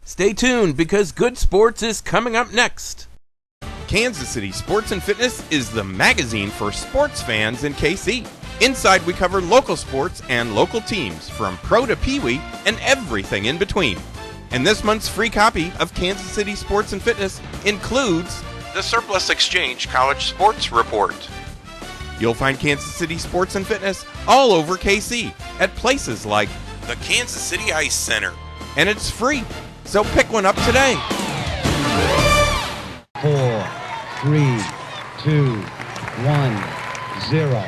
Stay tuned because Good Sports is coming up next. Kansas City Sports and Fitness is the magazine for sports fans in KC. Inside, we cover local sports and local teams, from pro to peewee and everything in between. And this month's free copy of Kansas City Sports and Fitness includes the Surplus Exchange College Sports Report. You'll find Kansas City Sports and Fitness all over KC at places like the Kansas City Ice Center. And it's free, so pick one up today. 4, 3, 2, 1, 0.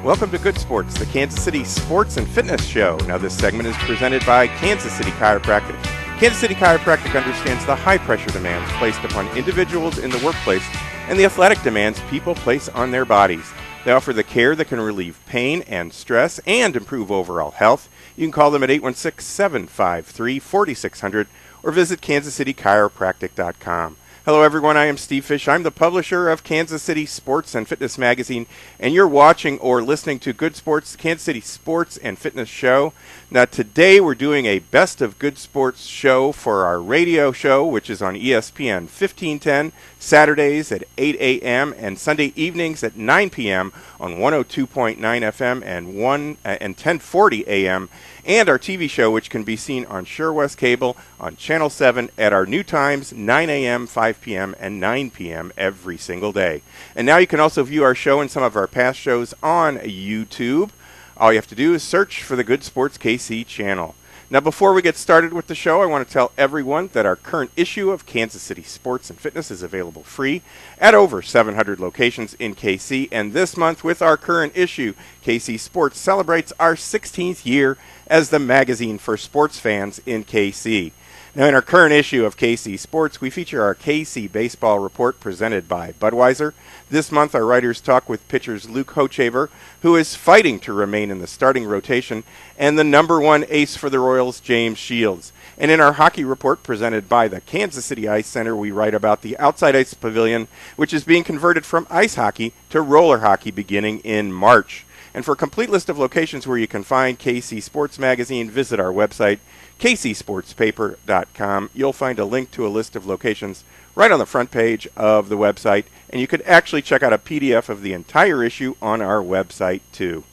Welcome to Good Sports, the Kansas City Sports and Fitness Show. Now, this segment is presented by Kansas City Chiropractic. Kansas City Chiropractic understands the high-pressure demands placed upon individuals in the workplace and the athletic demands people place on their bodies. They offer the care that can relieve pain and stress and improve overall health. You can call them at 816-753-4600 or visit kansascitychiropractic.com. Hello everyone, I am Steve Fish. I'm the publisher of Kansas City Sports and Fitness Magazine, and you're watching or listening to Good Sports, the Kansas City Sports and Fitness Show. Now today we're doing a Best of Good Sports show for our radio show, which is on ESPN 1510, Saturdays at 8 a.m. and Sunday evenings at 9 p.m. on 102.9 FM and 1040 a.m. and our TV show, which can be seen on Sure West Cable on Channel 7 at our new times, 9 a.m., 5 p.m., and 9 p.m. every single day. And now you can also view our show and some of our past shows on YouTube. All you have to do is search for the Good Sports KC channel. Now, before we get started with the show, I want to tell everyone that our current issue of Kansas City Sports and Fitness is available free at over 700 locations in KC. And this month, with our current issue, KC Sports celebrates our 16th year as the magazine for sports fans in KC. Now, in our current issue of KC Sports, we feature our KC Baseball Report presented by Budweiser. This month, our writers talk with pitchers Luke Hochevar, who is fighting to remain in the starting rotation, and the number one ace for the Royals, James Shields. And in our hockey report presented by the Kansas City Ice Center, we write about the Outside Ice Pavilion, which is being converted from ice hockey to roller hockey beginning in March. And for a complete list of locations where you can find KC Sports Magazine, visit our website, kcsportspaper.com. You'll find a link to a list of locations right on the front page of the website, and you could actually check out a PDF of the entire issue on our website, too.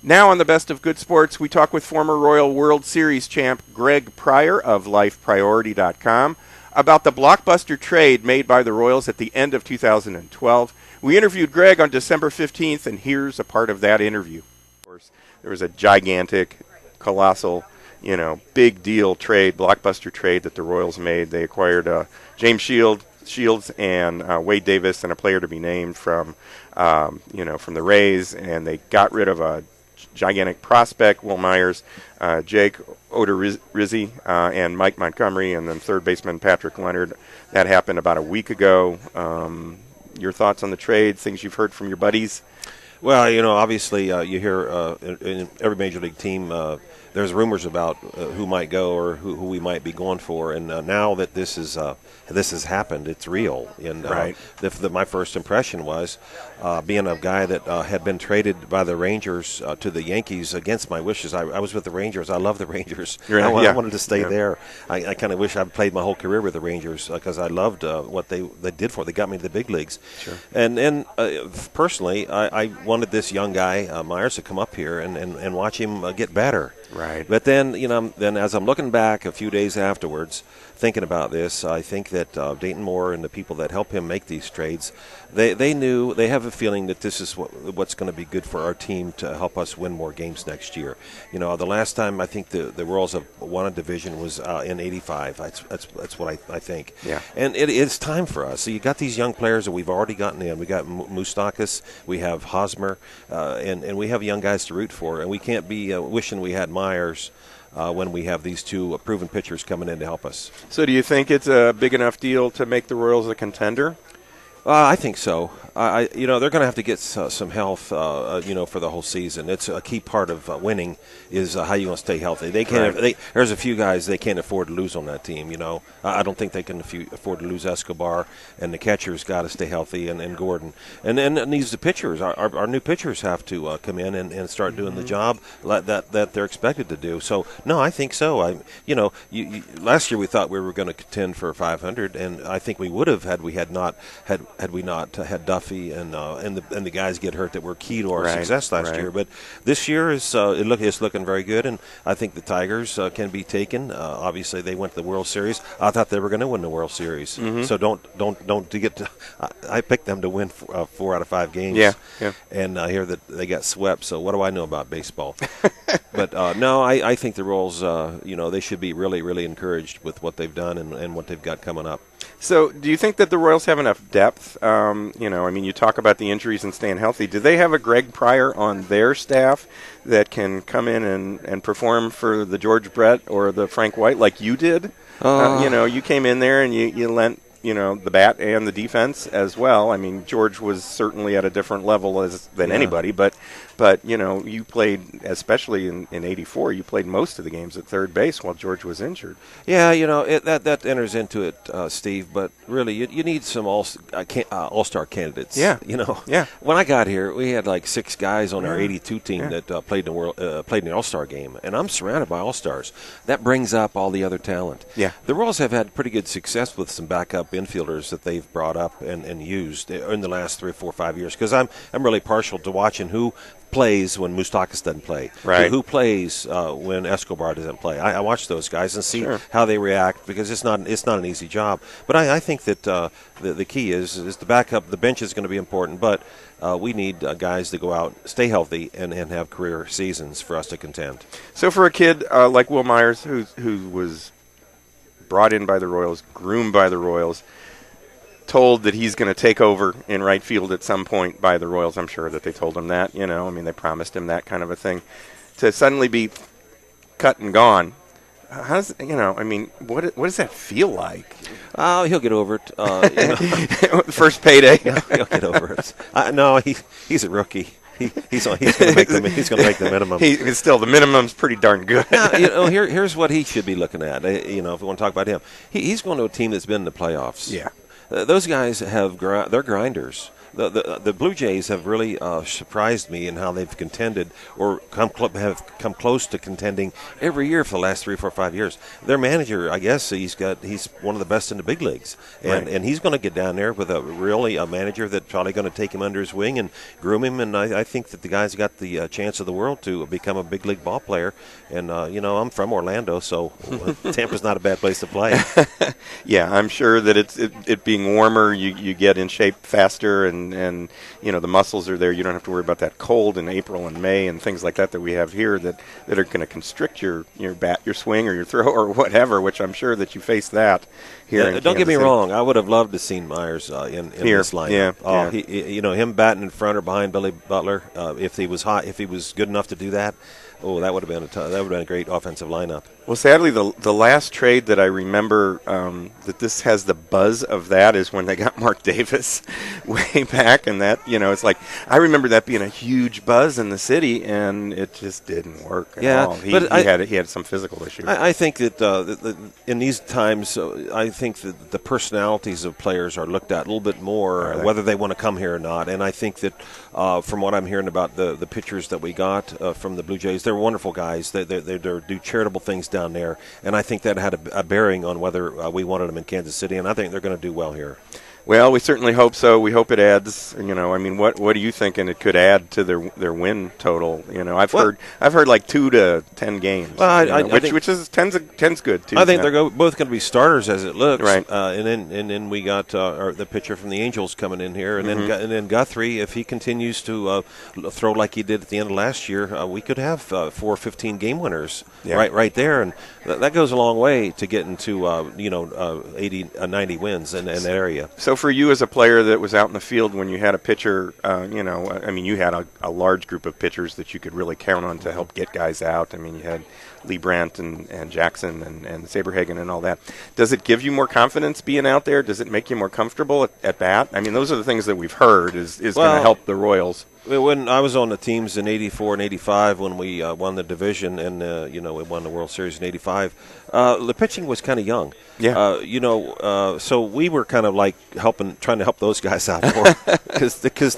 Now on the Best of Good Sports, we talk with former Royal World Series champ Greg Pryor of LifePriority.com about the blockbuster trade made by the Royals at the end of 2012. We interviewed Greg on December 15th, and here's a part of that interview. Of course, there was a gigantic, colossal, big deal trade, blockbuster trade that the Royals made. They acquired James Shields and Wade Davis and a player to be named from the Rays, and they got rid of a gigantic prospect, Will Myers, Jake Odorizzi, and Mike Montgomery, and then third baseman Patrick Leonard. That happened about a week ago. Your thoughts on the trade, things you've heard from your buddies? Well, obviously you hear in every major league team there's rumors about who might go or who we might be going for, and now that this has happened, it's real. And right. My first impression was being a guy that had been traded by the Rangers to the Yankees against my wishes. I was with the Rangers. I love the Rangers. I wanted to stay there. I kind of wish I'd played my whole career with the Rangers because I loved what they did for. They got me to the big leagues. Sure. And personally, I wanted this young guy Myers to come up here and watch him get better. Right. But then, then as I'm looking back a few days afterwards, thinking about this, I think that Dayton Moore and the people that help him make these trades, they have a feeling that this is what's going to be good for our team to help us win more games next year. The last time I think the Royals have won a division was in '85. That's what I think. Yeah. And it's time for us. So you got these young players that we've already gotten in. We got Moustakas, we have Hosmer, and we have young guys to root for. And we can't be wishing we had Myers when we have these two proven pitchers coming in to help us. So do you think it's a big enough deal to make the Royals a contender? I think so. They're going to have to get some health, for the whole season. It's a key part of winning is how you want to stay healthy. They can't. There's a few guys they can't afford to lose on that team. I don't think they can afford to lose Escobar, and the catcher's got to stay healthy, and Gordon, and the pitchers. Our new pitchers have to come in and start doing the job that they're expected to do. So no, I think so. Last year we thought we were going to contend for 500, and I think we would have had we not had Duffy and the guys get hurt that were key to our success last year. But this year is it's looking very good, and I think the Tigers can be taken. Obviously, they went to the World Series. I thought they were going to win the World Series. So don't get to. I picked them to win 4 out of 5 games. Yeah. And I hear that they got swept. So what do I know about baseball? But no, I think the Royals. They should be really, really encouraged with what they've done and what they've got coming up. So, do you think that the Royals have enough depth? You talk about the injuries and staying healthy. Do they have a Greg Pryor on their staff that can come in and perform for the George Brett or the Frank White like you did? You came in there and you lent the bat and the defense as well. I mean, George was certainly at a different level than anybody, but you played, especially in '84, you played most of the games at third base while George was injured. Yeah, that enters into it, Steve. But really, you need some all-star candidates. Yeah. Yeah. When I got here, we had like 6 guys on our '82 team that played in the All-Star game, and I'm surrounded by all-stars. That brings up all the other talent. Yeah. The Royals have had pretty good success with some backup infielders that they've brought up and used in the last 3, 4, 5 years. Because I'm really partial to watching who plays when Moustakas doesn't play, who plays when Escobar doesn't play. I watch those guys and see how they react because it's not an easy job. But I think that the key is the backup. The bench is going to be important, but we need guys to go out, stay healthy, and have career seasons for us to contend. So for a kid like Will Myers, who was brought in by the Royals, groomed by the Royals, told that he's going to take over in right field at some point by the Royals. I'm sure that they told him that, they promised him that kind of a thing. To suddenly be cut and gone, what does that feel like? He'll get over it. First payday. He'll get over it. No, he's a rookie. He's going to make the minimum. He's still, the minimum's pretty darn good. Now, here's what he should be looking at. If we want to talk about him, he's going to a team that's been in the playoffs. Yeah. Those guys they're grinders. The Blue Jays have really surprised me in how they've contended or have come close to contending every year for the last 3, 4, 5 years. Their manager, I guess, he's one of the best in the big leagues, and he's going to get down there with a manager that's probably going to take him under his wing and groom him. And I think that the guy's got the chance of the world to become a big league ball player. And I'm from Orlando, so Tampa's not a bad place to play. Yeah, I'm sure that it being warmer, you get in shape faster and the muscles are there. You don't have to worry about that cold in April and May and things like that we have here that are going to constrict your bat, your swing, or your throw, or whatever. Which I'm sure that you face that here. Yeah, don't get me wrong. I would have loved to have seen Myers in this lineup. Him batting in front or behind Billy Butler. If he was hot, if he was good enough to do that. Oh, that would have been a great offensive lineup. Well, sadly, the last trade that I remember that this has the buzz of that is when they got Mark Davis way back, and that it's like I remember that being a huge buzz in the city, and it just didn't work at all. He had some physical issues. I think that in these times, I think that the personalities of players are looked at a little bit more, whether they want to come here or not. And I think that from what I'm hearing about the pitchers that we got from the Blue Jays, they're wonderful guys. They do charitable things down there, and I think that had a bearing on whether we wanted them in Kansas City, and I think they're going to do well here. Well, we certainly hope so. We hope it adds. What are you thinking it could add to their win total? I've heard like 2 to 10 games. Well, which is 10's good too. I think they're both going to be starters as it looks. Right. And then we got the pitcher from the Angels coming in here, and then Guthrie, if he continues to throw like he did at the end of last year, we could have 4 15 game winners right there, and that goes a long way to getting to 80 90 wins in that area. So So for you as a player that was out in the field when you had a pitcher, you had a large group of pitchers that you could really count on to help get guys out. I mean, you had Lee Brandt and Jackson and Saberhagen and all that. Does it give you more confidence being out there? Does it make you more comfortable at bat? I mean, those are the things that we've heard is going to help the Royals. When I was on the teams in '84 and '85, when we won the division and we won the World Series in '85, the pitching was kind of young. Yeah. So we were kind of like trying to help those guys out more because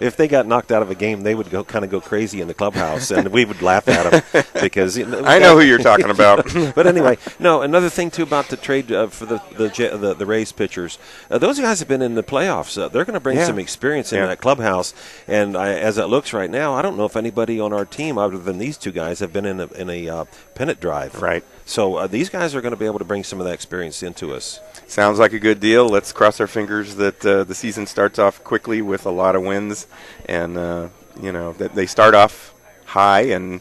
if they got knocked out of a game, they would go crazy in the clubhouse, and we would laugh at them because I know who you're talking about. But anyway, no. Another thing too about the trade for the Rays pitchers, those guys have been in the playoffs. They're going to bring some experience in that clubhouse, and as it looks right now, I don't know if anybody on our team other than these two guys have been in a pennant drive. Right. So these guys are going to be able to bring some of that experience into us. Sounds like a good deal. Let's cross our fingers that the season starts off quickly with a lot of wins, and that they start off high and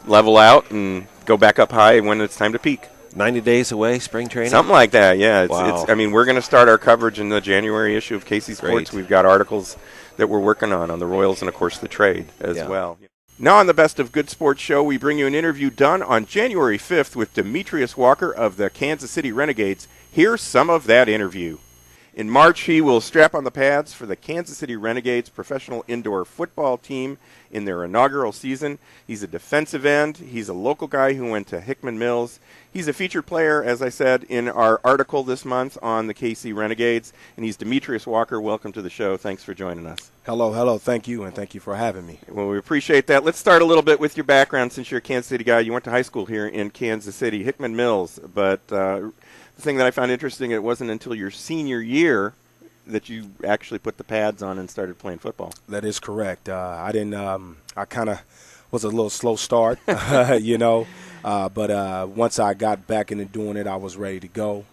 level out and go back up high when it's time to peak. 90 days away, spring training? Something like that, yeah. Wow. We're going to start our coverage in the January issue of KC Sports. Great. We've got articles that we're working on the Royals and, of course, the trade as well. Now on the Best of Good Sports show, we bring you an interview done on January 5th with Demetrios Walker of the Kansas City Renegades. Here's some of that interview. In March, he will strap on the pads for the Kansas City Renegades professional indoor football team in their inaugural season. He's a defensive end. He's a local guy who went to Hickman Mills. He's a featured player, as I said, in our article this month on the KC Renegades. And he's Demetrios Walker. Welcome to the show. Thanks for joining us. Hello. Thank you, and thank you for having me. Well, we appreciate that. Let's start a little bit with your background since you're a Kansas City guy. You went to high school here in Kansas City, Hickman Mills. But the thing that I found interesting, it wasn't until your senior year that you actually put the pads on and started playing football. That is correct. I didn't. I kind of was a little slow start, but once I got back into doing it, I was ready to go.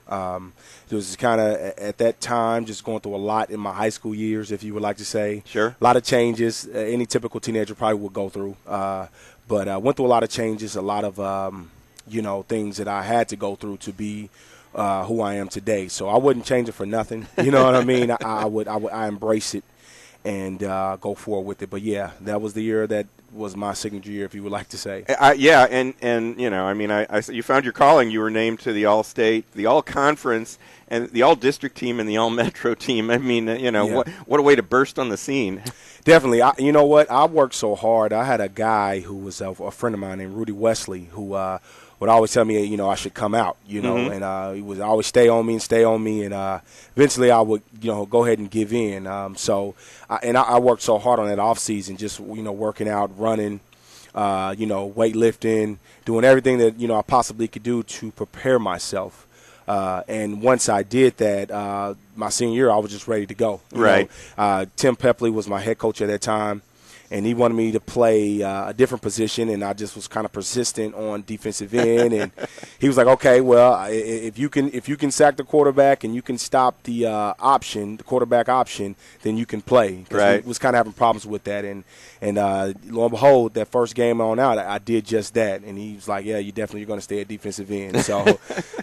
It was kind of at that time just going through a lot in my high school years, if you would like to say. Sure. A lot of changes. Any typical teenager probably would go through. But I went through a lot of changes, a lot of things that I had to go through to be who I am today. So I wouldn't change it for nothing. You know what I mean? I embrace it and go forward with it. But yeah, that was the year that was my signature year, if you would like to say. You found your calling. You were named to the All-State, the All-Conference, and the All-District team and the All-Metro team. I mean, what a way to burst on the scene. Definitely. You know what? I worked so hard. I had a guy who was a friend of mine named Rudy Wesley who would always tell me, I should come out, and he would always stay on me, and eventually I would, go ahead and give in. I worked so hard on that off season, just, working out, running, weightlifting, doing everything that, I possibly could do to prepare myself. And once I did that, my senior year, I was just ready to go. Right. Tim Pepley was my head coach at that time. And he wanted me to play a different position, and I just was kind of persistent on defensive end. And he was like, "Okay, well, if you can sack the quarterback and you can stop the quarterback option, then you can play." Right. We was kind of having problems with that, and lo and behold, that first game on out, I did just that. And he was like, "Yeah, you definitely going to stay at defensive end." So,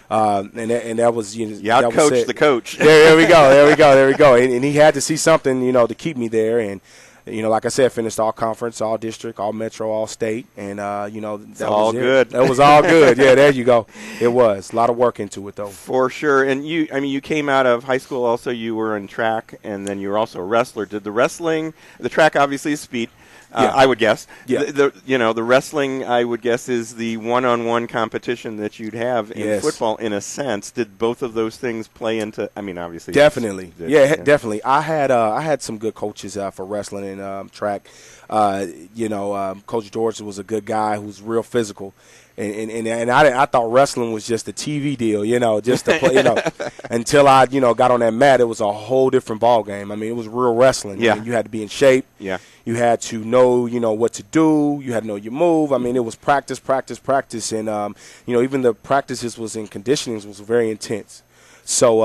and that was you out-coached the coach. There we go. And he had to see something, to keep me there. And like I said, finished all conference, all district, all metro, all state, and that was all good. That was all good. Yeah, there you go. It was a lot of work into it, though. For sure. And you came out of high school. Also, you were in track, and then you were also a wrestler. Did the track obviously is speed. Yeah. I would guess. Yeah. The wrestling, I would guess, is the one-on-one competition that you'd have in football. In a sense, did both of those things play into? I mean, obviously, definitely. Definitely. I had some good coaches for wrestling and track. Coach George was a good guy who was real physical. And I thought wrestling was just a TV deal, just to play, until I, got on that mat, it was a whole different ball game. I mean, it was real wrestling. Yeah. I mean, you had to be in shape. Yeah. You had to know, what to do. You had to know your move. I mean, it was practice. And, even the practices was in conditioning was very intense. So,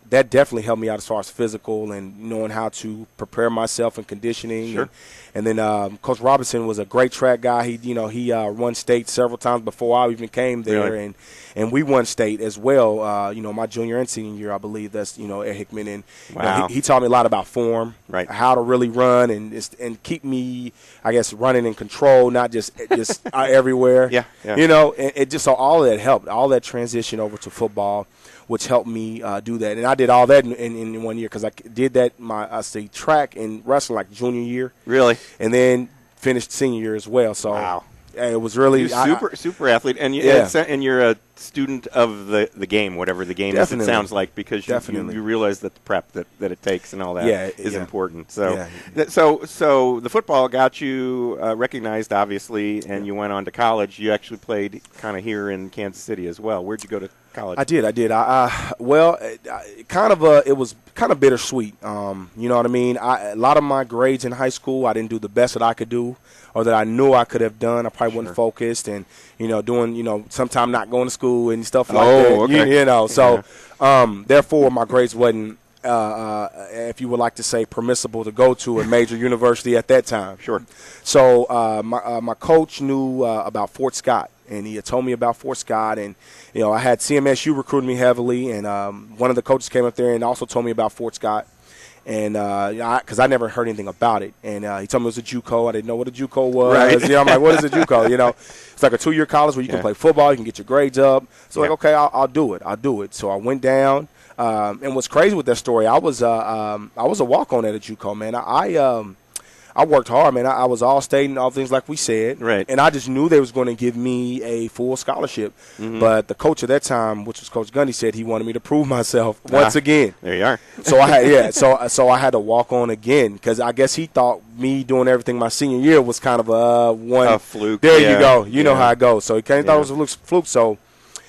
that definitely helped me out as far as physical and knowing how to prepare myself and conditioning. Sure. And then Coach Robinson was a great track guy. He won state several times before I even came there, Really? and we won state as well. My junior and senior year, I believe. That's at Hickman, and Wow. he taught me a lot about form, Right. how to really run, and keep me, I guess, running in control, not just everywhere. Yeah. And it just so all of that helped. All that transition over to football, which helped me do that. And I did all that in 1 year because I did that track and wrestling like junior year. Really? And then finished senior year as well. So Wow. it was really You're super athlete, and and you're a student of the game, whatever the game is. It Definitely. sounds like, because Definitely. you realize that the prep that it takes and all that is important. So, Yeah. so the football got you recognized, obviously, and you went on to college. You actually played kind of here in Kansas City as well. Where'd you go to college? I did. It was kind of bittersweet. You know what I mean? A lot of my grades in high school, I didn't do the best that I could do, or that I knew I could have done. I probably wasn't focused, and doing sometime not going to school and stuff like that. Okay. So therefore my grades wasn't, if you would like to say, permissible to go to a major university at that time. Sure. So my coach knew about Fort Scott, and he had told me about Fort Scott, and I had CMSU recruiting me heavily, and one of the coaches came up there and also told me about Fort Scott, and because I never heard anything about it, and he told me it was a JUCO. I didn't know what a JUCO was. Right. I'm like, what is a JUCO? It's like a 2-year college where you can play football, you can get your grades up. So like, okay, I'll do it. So I went down, and what's crazy with that story, I was a walk-on at a JUCO, man. I worked hard, man. I was all state and all things like we said. Right. And I just knew they was going to give me a full scholarship. Mm-hmm. But the coach at that time, which was Coach Gundy, said he wanted me to prove myself once again. There you are. So I had so I had to walk on again, because I guess he thought me doing everything my senior year was kind of a fluke. There you go. You know how it goes. So he kind of thought it was a fluke. So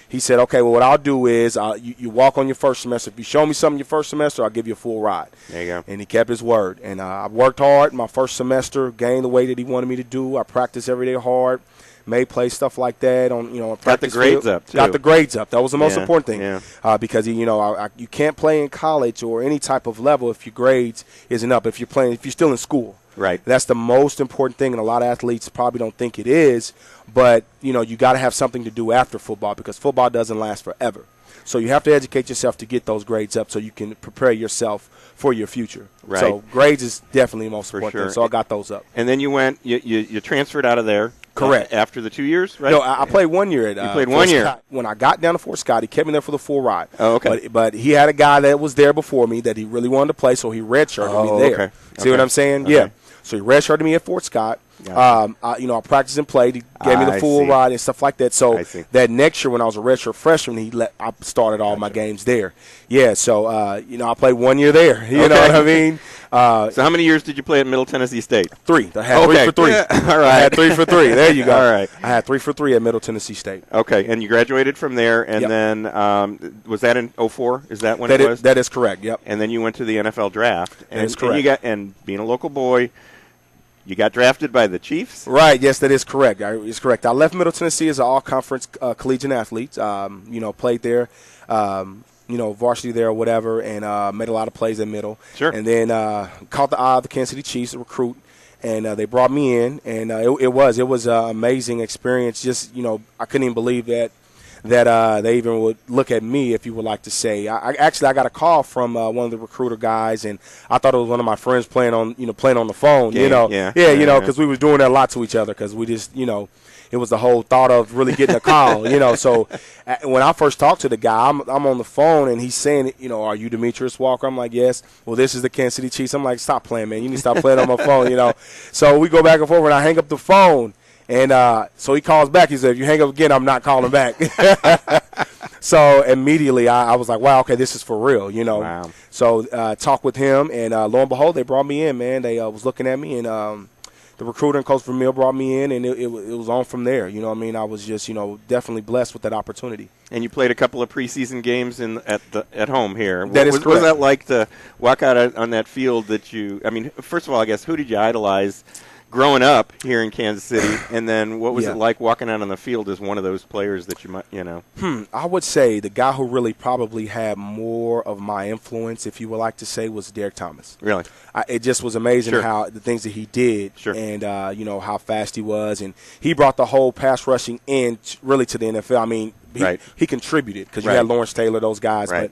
he said, okay, well, what I'll do is you walk on your first semester. If you show me something your first semester, I'll give you a full ride. There you go. And he kept his word. And I worked hard my first semester, gained the weight that he wanted me to do. I practiced every day hard, made plays, stuff like that. On Got the grades up, too. Got the grades up. That was the most important thing. Yeah. Because you can't play in college or any type of level if your grades isn't up. If you're still in school. Right. That's the most important thing, and a lot of athletes probably don't think it is. But, you got to have something to do after football, because football doesn't last forever. So you have to educate yourself to get those grades up so you can prepare yourself for your future. Right. So grades is definitely the most For important sure. thing. So I got those up. And then you went. You transferred out of there. Correct. After the 2 years, right? No, I played 1 year at You played Fort 1 year. Scott. When I got down to Fort Scott, he kept me there for the full ride. Oh, okay. But he had a guy that was there before me that he really wanted to play, so he redshirted me there. Okay. See what I'm saying? Okay. Yeah. So he redshirted me at Fort Scott. Gotcha. I practiced and played. He gave me the full ride and stuff like that. So I see. that next year when I was a redshirt freshman, I started all my games there. Yeah, so, I played 1 year there. You know what I mean? So how many years did you play at Middle Tennessee State? 3. I had 3 for 3. Yeah. All right. I had 3 for 3. There you go. All right. I had 3 for 3 at Middle Tennessee State. Okay, and you graduated from there, and Yep. then was that in 2004? Is that when it was? That is correct, yep. And then you went to the NFL draft. That is correct. And being a local boy, you got drafted by the Chiefs? Right, yes, that is correct. It's correct. I left Middle Tennessee as an all-conference collegiate athlete, played there, varsity there or whatever, and made a lot of plays at Middle. Sure. And then caught the eye of the Kansas City Chiefs, a recruit, and they brought me in, and it was an amazing experience. Just, I couldn't even believe that they even would look at me, if you would like to say. I got a call from one of the recruiter guys, and I thought it was one of my friends playing on the phone. Because we was doing that a lot to each other, because we just, it was the whole thought of really getting a call, So when I first talked to the guy, I'm on the phone, and he's saying, are you Demetrios Walker? I'm like, yes. Well, this is the Kansas City Chiefs. I'm like, stop playing, man. You need to stop playing on my phone, So we go back and forth, and I hang up the phone. And so he calls back. He said, if you hang up again, I'm not calling back. So immediately I was like, wow, okay, this is for real, Wow. So talked with him, and lo and behold, they brought me in, man. They was looking at me, and the recruiter and Coach Vermeil brought me in, and it was on from there. I was just, definitely blessed with that opportunity. And you played a couple of preseason games at home here. That is correct. correct. What was that like to walk out on that field that you – first of all, I guess, who did you idolize growing up here in Kansas City, and then what was it like walking out on the field as one of those players that you might, I would say the guy who really probably had more of my influence, if you would like to say, was Derek Thomas. Really? It just was amazing how the things that he did, and how fast he was, and he brought the whole pass rushing in really to the NFL. I mean, he contributed because you had Lawrence Taylor, those guys, but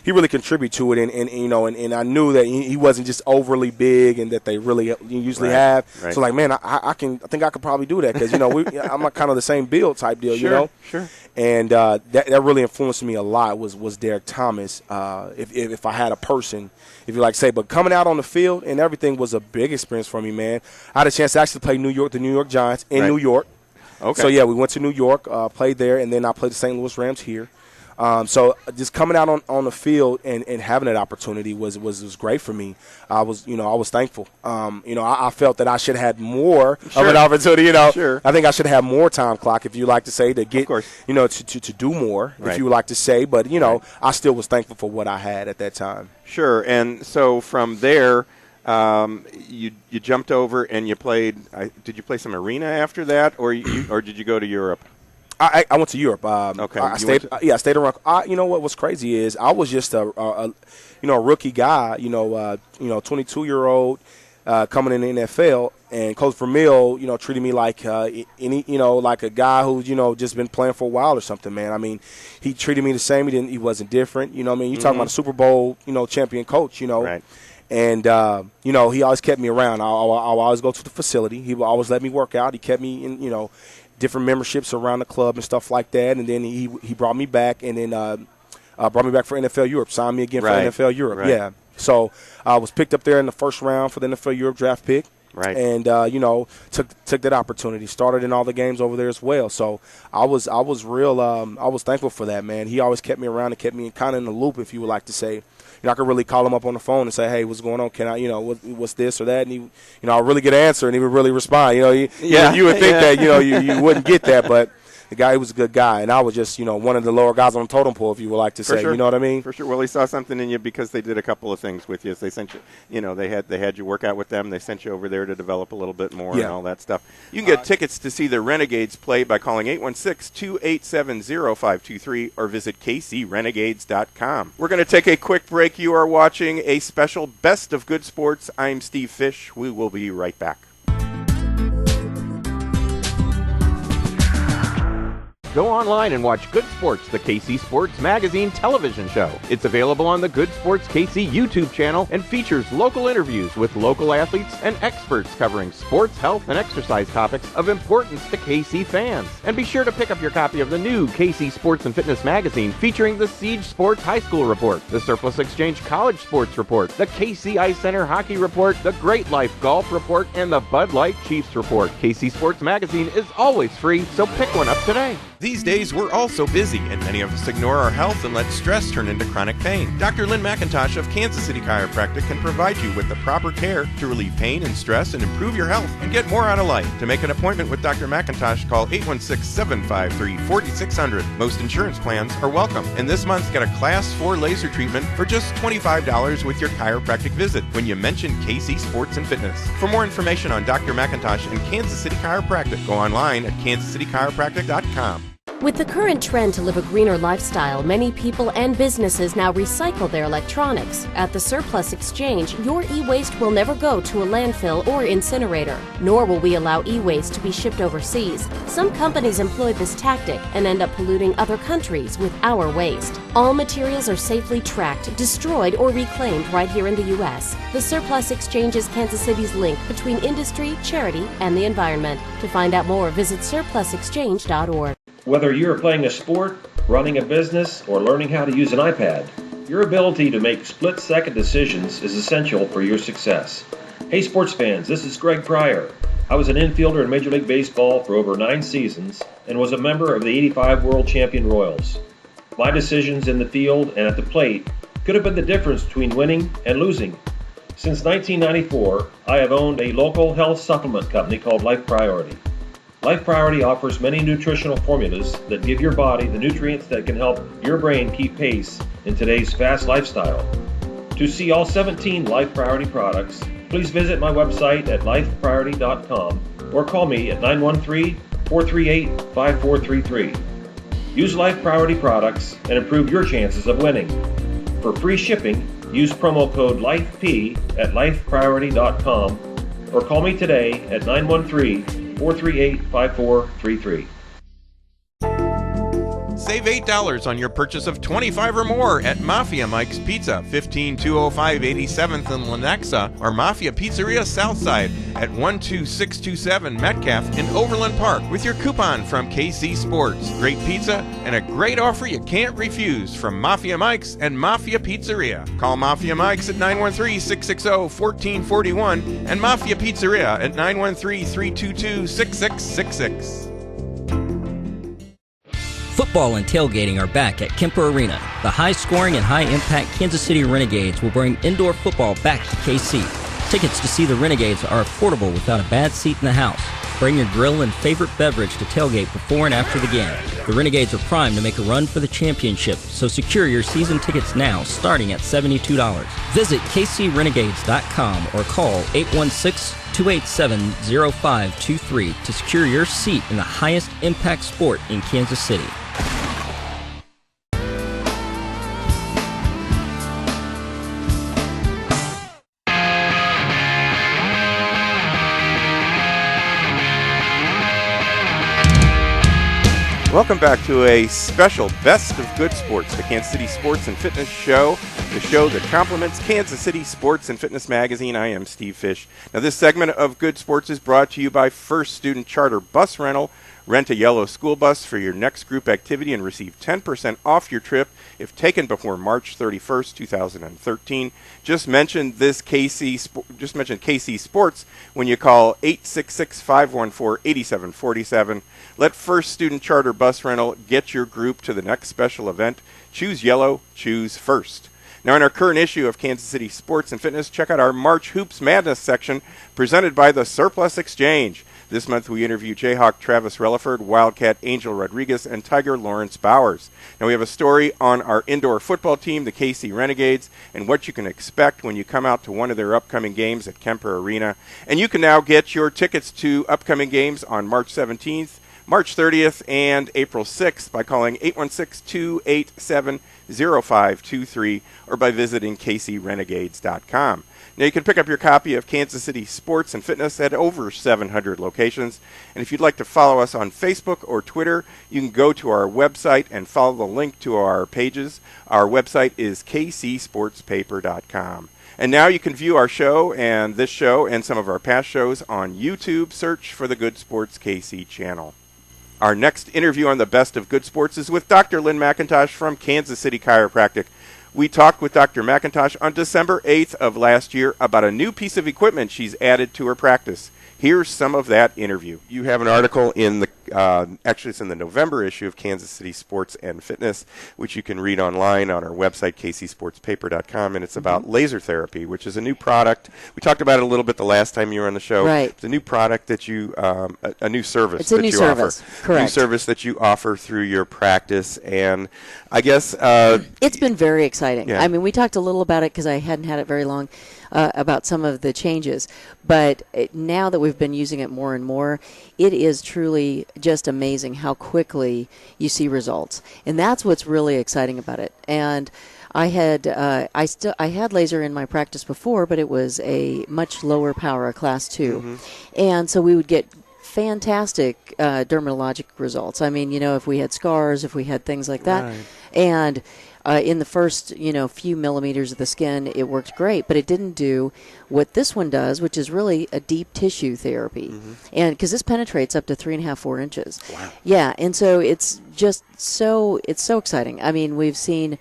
he really contributed to it, and I knew that he wasn't just overly big, and that they really usually have. So like, man, I think I could probably do that because I'm kind of the same build type deal, Sure. And that really influenced me a lot was Derek Thomas. If I had a person, if you like to say, but coming out on the field and everything was a big experience for me, man. I had a chance to actually play the New York Giants in New York. Okay. So, we went to New York, played there, and then I played the St. Louis Rams here. So just coming out on the field and having that opportunity was great for me. I was thankful. I felt that I should have had more of an opportunity. I think I should have more time clock, if you like to say, to get, to do more, if you would like to say. But, I still was thankful for what I had at that time. Sure. And so from there, you jumped over and you played. Did you play some arena after that, or did you go to Europe? I went to Europe. Okay. I stayed around. What was crazy is I was just a rookie guy. 22-year-old coming in the NFL, and Coach Vermeil, treated me like like a guy who's just been playing for a while or something. Man, I mean, he treated me the same. He wasn't different. You talking about a Super Bowl champion coach. Right. And, he always kept me around. I'll always go to the facility. He would always let me work out. He kept me in, different memberships around the club and stuff like that. And then he brought me back and then brought me back for NFL Europe, signed me again for NFL Europe. Right. Yeah. So I was picked up there in the first round for the NFL Europe draft pick. Right. And, took that opportunity, started in all the games over there as well. So I was real, I was thankful for that, man. He always kept me around and kept me kind of in the loop, if you would like to say. I could really call him up on the phone and say, hey, what's going on? Can I, what's this or that? And he, I'll really get an answer, and he would really respond. You would think that, you wouldn't get that, but the guy, he was a good guy. And I was just, one of the lower guys on the totem pole, if you would like to say. Sure. You know what I mean? For sure. Well, he saw something in you because they did a couple of things with you. They sent you, they had you work out with them. They sent you over there to develop a little bit more and all that stuff. You can get tickets to see the Renegades play by calling 816-287-0523 or visit kcrenegades.com. We're going to take a quick break. You are watching a special Best of Good Sports. I'm Steve Fish. We will be right back. Go online and watch Good Sports, the KC Sports Magazine television show. It's available on the Good Sports KC YouTube channel and features local interviews with local athletes and experts covering sports, health, and exercise topics of importance to KC fans. And be sure to pick up your copy of the new KC Sports and Fitness Magazine featuring the Siege Sports High School Report, the Surplus Exchange College Sports Report, the KC Ice Center Hockey Report, the Great Life Golf Report, and the Bud Light Chiefs Report. KC Sports Magazine is always free, so pick one up today. These days, we're all so busy, and many of us ignore our health and let stress turn into chronic pain. Dr. Lynn McIntosh of Kansas City Chiropractic can provide you with the proper care to relieve pain and stress and improve your health and get more out of life. To make an appointment with Dr. McIntosh, call 816-753-4600. Most insurance plans are welcome, and this month get a Class 4 laser treatment for just $25 with your chiropractic visit when you mention KC Sports and Fitness. For more information on Dr. McIntosh and Kansas City Chiropractic, go online at kansascitychiropractic.com. With the current trend to live a greener lifestyle, many people and businesses now recycle their electronics. At the Surplus Exchange, your e-waste will never go to a landfill or incinerator, nor will we allow e-waste to be shipped overseas. Some companies employ this tactic and end up polluting other countries with our waste. All materials are safely tracked, destroyed, or reclaimed right here in the U.S. The Surplus Exchange is Kansas City's link between industry, charity, and the environment. To find out more, visit surplusexchange.org. Whether you are playing a sport, running a business, or learning how to use an iPad, your ability to make split-second decisions is essential for your success. Hey sports fans, this is Greg Pryor. I was an infielder in Major League Baseball for over 9 seasons and was a member of the '85 World Champion Royals. My decisions in the field and at the plate could have been the difference between winning and losing. Since 1994, I have owned a local health supplement company called Life Priority. Life Priority offers many nutritional formulas that give your body the nutrients that can help your brain keep pace in today's fast lifestyle. To see all 17 Life Priority products please visit my website at lifepriority.com or call me at 913-438-5433. Use Life Priority products and improve your chances of winning. For free shipping, use promo code LIFEP at lifepriority.com or call me today at 913-438-5433. Save $8 on your purchase of $25 or more at Mafia Mike's Pizza, 15205 87th in Lenexa, or Mafia Pizzeria Southside at 12627 Metcalf in Overland Park with your coupon from KC Sports. Great pizza and a great offer you can't refuse from Mafia Mike's and Mafia Pizzeria. Call Mafia Mike's at 913-660-1441 and Mafia Pizzeria at 913-322-6666. Football and tailgating are back at Kemper Arena. The high-scoring and high-impact Kansas City Renegades will bring indoor football back to KC. Tickets to see the Renegades are affordable without a bad seat in the house. Bring your grill and favorite beverage to tailgate before and after the game. The Renegades are primed to make a run for the championship, so secure your season tickets now, starting at $72. Visit kcrenegades.com or call 816-287-0523 to secure your seat in the highest impact sport in Kansas City. Welcome back to a special Best of Good Sports, the Kansas City Sports and Fitness Show, the show that complements Kansas City Sports and Fitness Magazine. I am Steve Fish. Now, this segment of Good Sports is brought to you by First Student Charter Bus Rental. Rent a yellow school bus for your next group activity and receive 10% off your trip if taken before March 31st, 2013. Just mention KC Sports when you call 866-514-8747. Let First Student Charter Bus Rental get your group to the next special event. Choose yellow, choose First. Now, in our current issue of Kansas City Sports and Fitness, check out our March Hoops Madness section presented by the Surplus Exchange. This month we interview Jayhawk Travis Relaford, Wildcat Angel Rodriguez, and Tiger Lawrence Bowers. Now, we have a story on our indoor football team, the KC Renegades, and what you can expect when you come out to one of their upcoming games at Kemper Arena. And you can now get your tickets to upcoming games on March 17th, March 30th, and April 6th by calling 816-287-0523 or by visiting kcrenegades.com. Now, you can pick up your copy of Kansas City Sports and Fitness at over 700 locations. And if you'd like to follow us on Facebook or Twitter, you can go to our website and follow the link to our pages. Our website is kcsportspaper.com. And now you can view our show and this show and some of our past shows on YouTube. Search for the Good Sports KC channel. Our next interview on the Best of Good Sports is with Dr. Lynn McIntosh from Kansas City Chiropractic. We talked with Dr. McIntosh on December 8th of last year about a new piece of equipment she's added to her practice. Here's some of that interview. You have an article in the, actually it's in the November issue of Kansas City Sports and Fitness, which you can read online on our website, kcsportspaper.com, and it's about laser therapy, which is a new product. We talked about it a little bit the last time you were on the show. Right. It's a new product that you, a new service it's a new service. offer. Correct. New service that you offer through your practice, and I guess... it's been very exciting. Yeah. I mean, we talked a little about it because I hadn't had it very long, about some of the changes. But now that we've been using it more and more, it is truly just amazing how quickly you see results. And that's what's really exciting about it. And I had laser in my practice before, but it was a much lower power, a class 2. Mm-hmm. And so we would get fantastic dermatologic results. I mean, if we had scars, if we had things like that. Right. And in the first, few millimeters of the skin, it worked great, but it didn't do what this one does, which is really a deep tissue therapy. Mm-hmm. And because this penetrates up to 3.5, 4 inches. Wow. Yeah, and so it's just it's so exciting. I mean, we've seen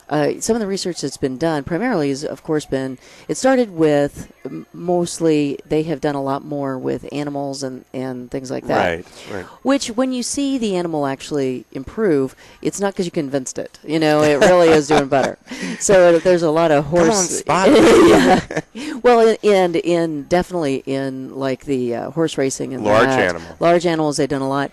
some of the research that's been done primarily has, of course, it started with mostly they have done a lot more with animals and things like that. Right. Which, when you see the animal actually improve, it's not because you convinced it. It really is doing better. So there's a lot of horse. Come on, spot. Yeah. Well, and definitely in like the horse racing and large animals, they've done a lot.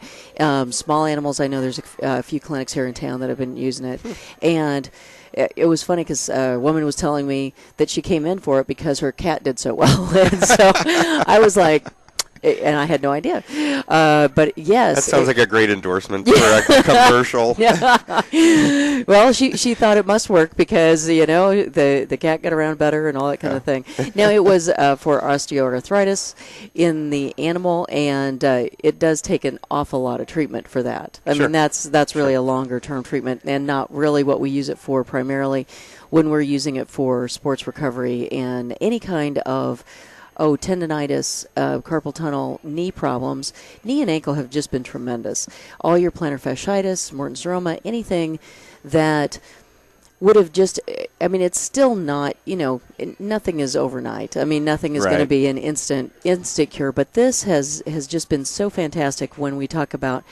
Small animals, I know there's a few clinics here in town that have been using it, and it was funny because a woman was telling me that she came in for it because her cat did so well. And so I was like, and I had no idea. But yes. That sounds like a great endorsement for a commercial. Yeah. Well, she thought it must work because, the cat got around better and all that kind of thing. Now, it was for osteoarthritis in the animal, and it does take an awful lot of treatment for that. I mean, that's really a longer-term treatment and not really what we use it for primarily when we're using it for sports recovery and any kind of tendonitis, carpal tunnel, knee problems. Knee and ankle have just been tremendous. All your plantar fasciitis, Morton's seroma, anything that would have just, it's still not, nothing is overnight. Nothing is going to be an instant cure, but this has just been so fantastic when we talk about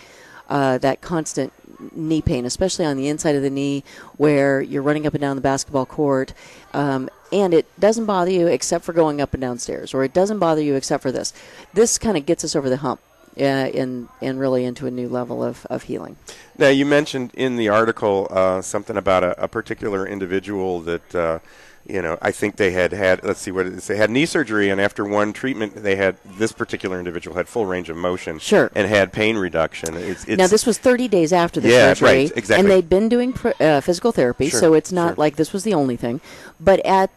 that constant knee pain, especially on the inside of the knee where you're running up and down the basketball court, and it doesn't bother you except for going up and down stairs, or it doesn't bother you except for this. This kind of gets us over the hump and really into a new level of healing. Now, you mentioned in the article something about a particular individual that I think they had let's see what it is. They had knee surgery, and after one treatment, this particular individual had full range of motion. Sure. And had pain reduction. Now, this was 30 days after the surgery. Right, exactly. And they'd been doing physical therapy, so it's not like this was the only thing. But at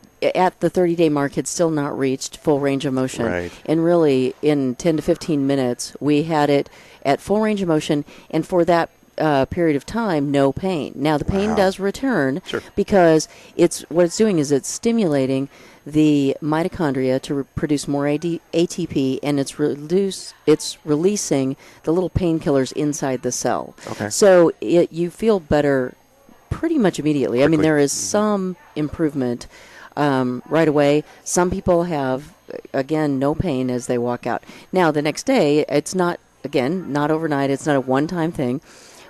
the 30-day mark, had still not reached full range of motion. Right. And really, in 10 to 15 minutes, we had it at full range of motion, and for that period of time, no pain. Now, the pain does return because what it's doing is it's stimulating the mitochondria to produce more ATP, and it's releasing the little painkillers inside the cell. Okay. So you feel better pretty much immediately. Quickly. There is some improvement right away. Some people have, again, no pain as they walk out. Now, the next day, it's not overnight. It's not a one-time thing.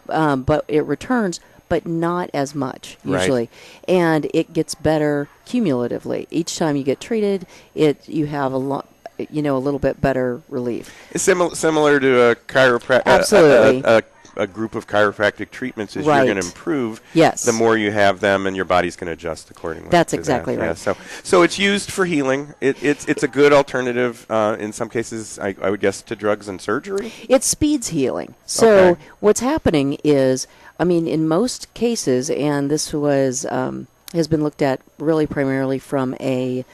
But it returns, but not as much usually, and it gets better cumulatively. Each time you get treated, you have a little bit better relief. It's similar to a chiropractic. Absolutely. A group of chiropractic treatments is Right. you're going to improve. Yes. The more you have them, and your body's going to adjust accordingly. That's to exactly that. right. Yeah, so it's used for healing. It's a good alternative in some cases, I would guess, to drugs and surgery. It speeds healing. So what's happening is, in most cases, and this has been looked at really primarily from a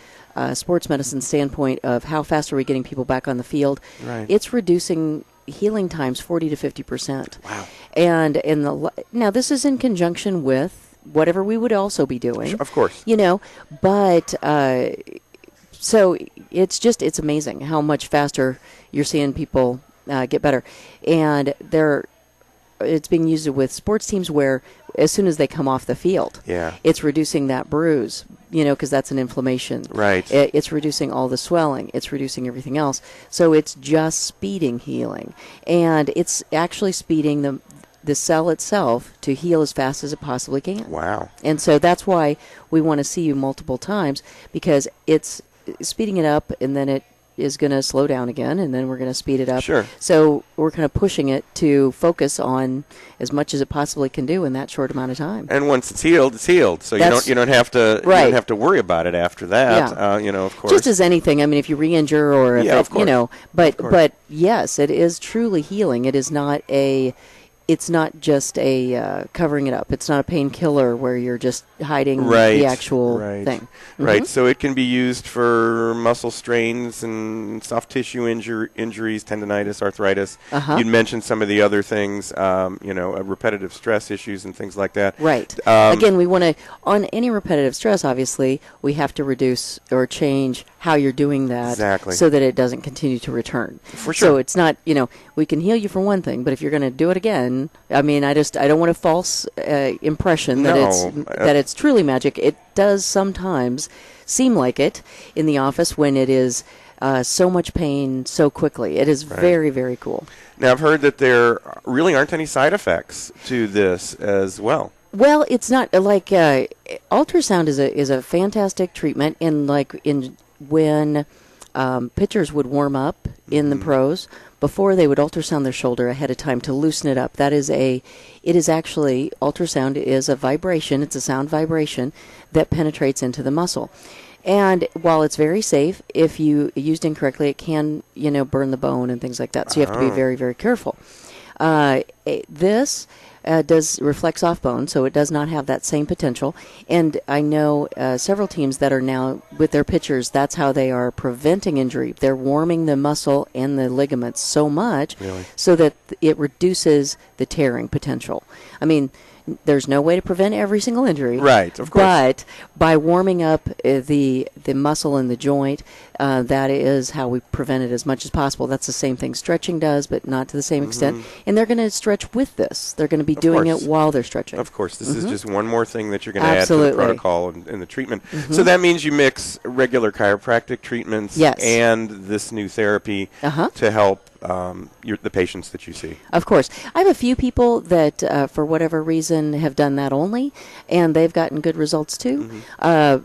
sports medicine standpoint of how fast are we getting people back on the field. Right. It's reducing healing times 40 to 50%. Wow. And now this is in conjunction with whatever we would also be doing. Of course. But so it's amazing how much faster you're seeing people get better. And it's being used with sports teams where as soon as they come off the field, it's reducing that bruise, because that's an inflammation. Right. It's reducing all the swelling. It's reducing everything else. So it's just speeding healing. And it's actually speeding the cell itself to heal as fast as it possibly can. Wow. And so that's why we want to see you multiple times, because it's speeding it up, and then it is going to slow down again, and then we're going to speed it up. Sure. So we're kind of pushing it to focus on as much as it possibly can do in that short amount of time. And once it's healed, it's healed. So you don't have to Right. you don't have to worry about it after that. Of course. Just as anything. If you re-injure or if of course. But yes, it is truly healing. It is not it's not just a covering it up. It's not a painkiller where you're just hiding the actual thing. Mm-hmm. Right. So it can be used for muscle strains and soft tissue injuries, tendonitis, arthritis. You'd mentioned some of the other things, repetitive stress issues and things like that. Right. Again, we want to, on any repetitive stress, obviously, we have to reduce or change how you're doing that so that it doesn't continue to return. For sure. So it's not, we can heal you for one thing, but if you're going to do it again, I don't want a false impression that it's truly magic. It does sometimes seem like it in the office when it is so much pain so quickly. It is very, very cool. Now, I've heard that there really aren't any side effects to this as well. Well, it's not like ultrasound is a fantastic treatment, and when pitchers would warm up in the pros, before they would ultrasound their shoulder ahead of time to loosen it up. Ultrasound is a vibration. It's a sound vibration that penetrates into the muscle. And while it's very safe, if you used incorrectly, it can, burn the bone and things like that. So you have to be very, very careful. This reflects off bone, so it does not have that same potential. And I know several teams that are now, with their pitchers, that's how they are preventing injury. They're warming the muscle and the ligaments so much so that it reduces the tearing potential. I mean, there's no way to prevent every single injury. Right, of course. But by warming up the muscle in the joint, that is how we prevent it as much as possible. That's the same thing stretching does, but not to the same extent. And they're going to stretch with this. They're going to be doing it while they're stretching. Of course. This is just one more thing that you're going to add to the protocol and the treatment. So that means you mix regular chiropractic treatments and this new therapy to help the patients that you see. Of course. I have a few people that, for whatever reason, have done that only, and they've gotten good results too. And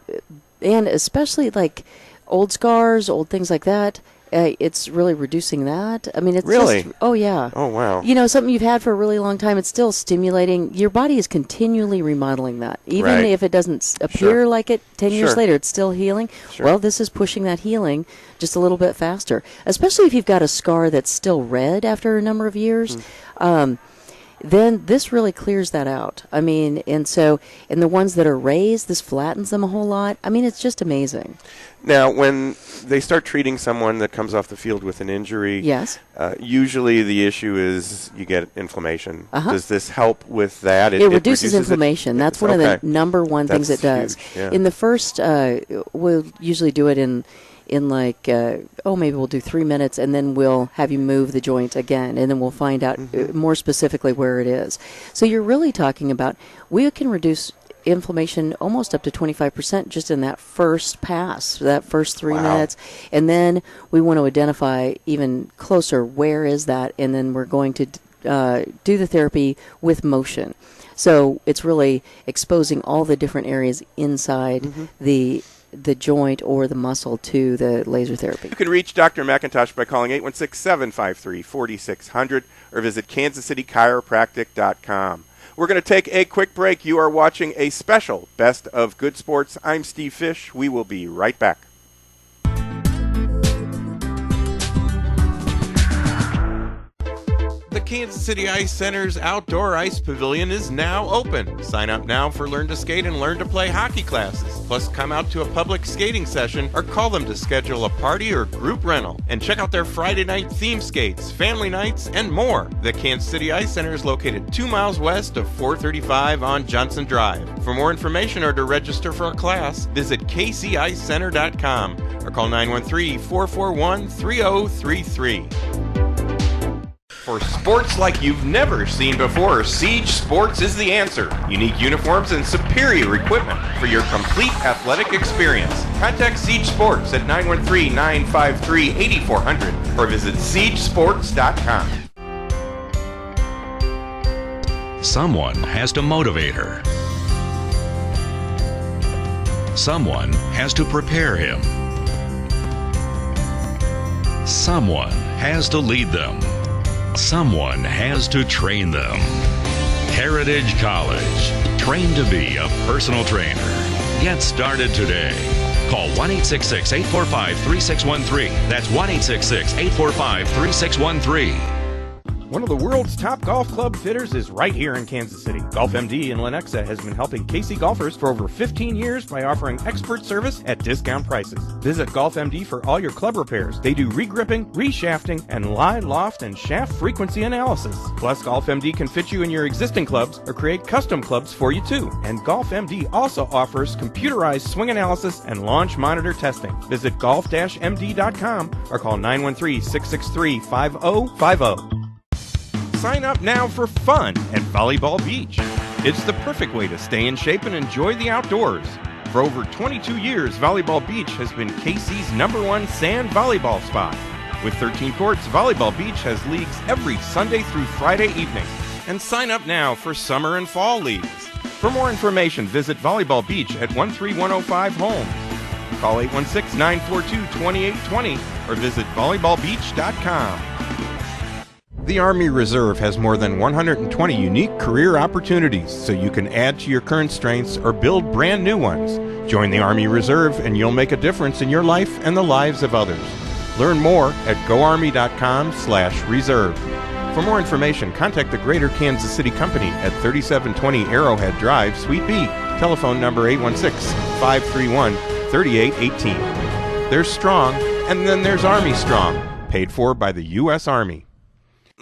especially like old scars, old things like that, it's really reducing that. I mean, it's just, oh yeah. Oh wow. Something you've had for a really long time, it's still stimulating. Your body is continually remodeling that. Even if it doesn't appear like it 10 years later, it's still healing. Well, this is pushing that healing just a little bit faster, especially if you've got a scar that's still red after a number of years. Then this really clears that out. I mean, and the ones that are raised, this flattens them a whole lot. I mean, it's just amazing. Now, when they start treating someone that comes off the field with an injury, usually the issue is you get inflammation. Does this help with that? It reduces inflammation. That's one of the number one things it does. In the first, we'll usually do it in like, maybe we'll do 3 minutes, and then we'll have you move the joint again, and then we'll find out more specifically where it is. So you're really talking about, we can reduce inflammation almost up to 25% just in that first pass, that first 3 minutes. And then we want to identify even closer, where is that? And then we're going to do the therapy with motion. So it's really exposing all the different areas inside the joint or the muscle to the laser therapy. You can reach Dr. McIntosh by calling 816-753-4600 or visit kansascitychiropractic.com. We're going to take a quick break. You are watching a special Best of Good Sports. I'm Steve Fish. We will be right back. The Kansas City Ice Center's Outdoor Ice Pavilion is now open. Sign up now for Learn to Skate and Learn to Play hockey classes. Plus, come out to a public skating session or call them to schedule a party or group rental. And check out their Friday night theme skates, family nights, and more. The Kansas City Ice Center is located 2 miles west of 435 on Johnson Drive. For more information or to register for a class, visit kcicecenter.com or call 913-441-3033. For sports like you've never seen before, Siege Sports is the answer. Unique uniforms and superior equipment for your complete athletic experience. Contact Siege Sports at 913-953-8400 or visit SiegeSports.com. Someone has to motivate her. Someone has to prepare him. Someone has to lead them. Someone has to train them. Heritage College. Train to be a personal trainer. Get started today. Call 1-866-845-3613. That's 1-866-845-3613. One of the world's top golf club fitters is right here in Kansas City. Golf MD in Lenexa has been helping KC golfers for over 15 years by offering expert service at discount prices. Visit Golf MD for all your club repairs. They do regripping, reshafting, and lie, loft, and shaft frequency analysis. Plus, Golf MD can fit you in your existing clubs or create custom clubs for you too. And Golf MD also offers computerized swing analysis and launch monitor testing. Visit golf-md.com or call 913-663-5050. Sign up now for fun at Volleyball Beach. It's the perfect way to stay in shape and enjoy the outdoors. For over 22 years, Volleyball Beach has been KC's #1 sand volleyball spot. With 13 courts, Volleyball Beach has leagues every Sunday through Friday evening. And sign up now for summer and fall leagues. For more information, visit Volleyball Beach at 13105 Holmes. Call 816-942-2820 or visit volleyballbeach.com. The Army Reserve has more than 120 unique career opportunities, so you can add to your current strengths or build brand new ones. Join the Army Reserve and you'll make a difference in your life and the lives of others. Learn more at goarmy.com/reserve. For more information, contact the Greater Kansas City Company at 3720 Arrowhead Drive, Suite B. Telephone number 816-531-3818. There's Strong, and then there's Army Strong, paid for by the U.S. Army.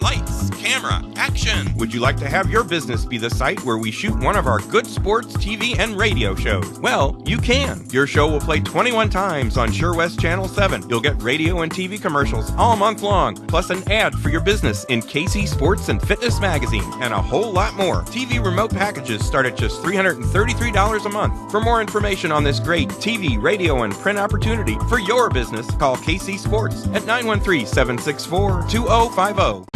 Lights, camera, action! Would you like to have your business be the site where we shoot one of our Good Sports TV and radio shows? Well, you can. Your show will play 21 times on Sure West Channel 7. You'll get radio and TV commercials all month long, plus an ad for your business in KC Sports and Fitness Magazine, and a whole lot more. TV remote packages start at just $333 a month. For more information on this great TV, radio, and print opportunity for your business, call KC Sports at 913-764-2050.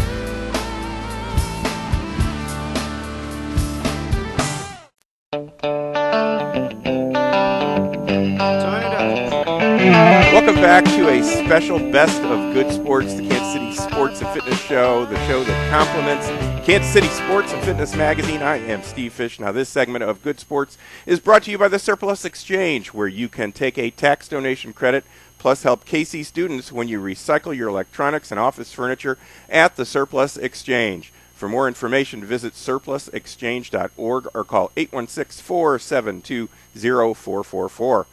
Welcome back to a special Best of Good Sports, the Kansas City Sports and Fitness Show, the show that complements Kansas City Sports and Fitness Magazine. I am Steve Fish. Now, this segment of Good Sports is brought to you by the Surplus Exchange, where you can take a tax donation credit plus help KC students when you recycle your electronics and office furniture at the Surplus Exchange. For more information, visit surplusexchange.org or call 816-472-0444.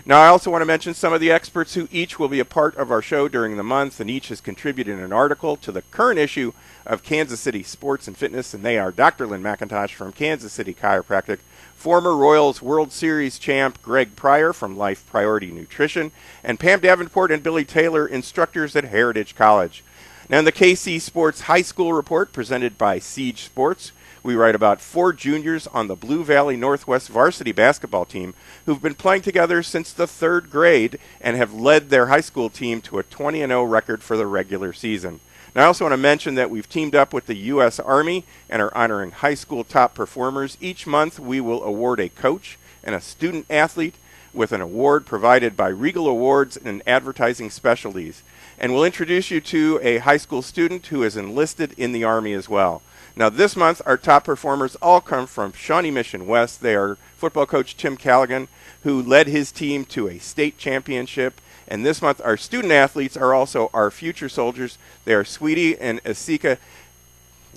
Now, I also want to mention some of the experts who each will be a part of our show during the month, and each has contributed an article to the current issue of Kansas City Sports and Fitness, and they are Dr. Lynn McIntosh from Kansas City Chiropractic, former Royals World Series champ Greg Pryor from Life Priority Nutrition, and Pam Davenport and Billy Taylor, instructors at Heritage College. Now, in the KC Sports High School Report presented by Siege Sports, we write about 4 juniors on the Blue Valley Northwest varsity basketball team who've been playing together since the 3rd grade and have led their high school team to a 20-0 record for the regular season. Now, I also want to mention that we've teamed up with the U.S. Army and are honoring high school top performers. Each month, we will award a coach and a student athlete with an award provided by Regal Awards and Advertising Specialties. And we'll introduce you to a high school student who is enlisted in the Army as well. Now, this month, our top performers all come from Shawnee Mission West. They are football coach Tim Callaghan, who led his team to a state championship. And this month, our student athletes are also our future soldiers. They are Sweetie and Asika,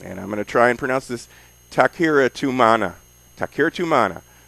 and I'm going to try and pronounce this, Takira Tumana,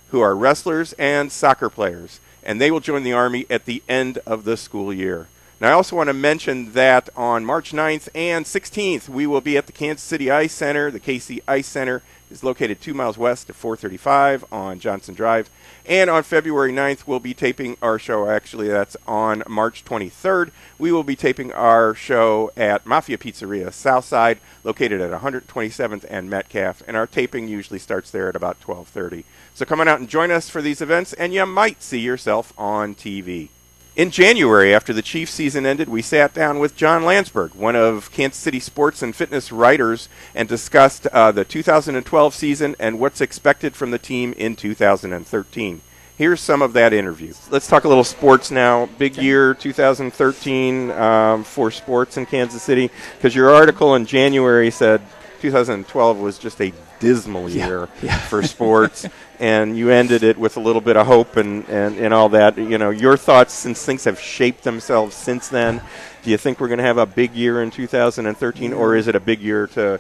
who are wrestlers and soccer players. And they will join the Army at the end of the school year. Now, I also want to mention that on March 9th and 16th, we will be at the Kansas City Ice Center. The KC Ice Center is located 2 miles west of 435 on Johnson Drive. And on February 9th, we'll be taping our show. Actually, that's on March 23rd. We will be taping our show at Mafia Pizzeria Southside, located at 127th and Metcalf. And our taping usually starts there at about 12:30. So come on out and join us for these events, and you might see yourself on TV. In January, after the Chiefs season ended, we sat down with John Landsberg, one of Kansas City sports and fitness writers, and discussed the 2012 season and what's expected from the team in 2013. Here's some of that interview. Let's talk a little sports now. Big year 2013 for sports in Kansas City, because your article in January said 2012 was just a dismal year for sports. And you ended it with a little bit of hope and all that. You know, your thoughts, since things have shaped themselves since then, do you think we're going to have a big year in 2013, or is it a big year to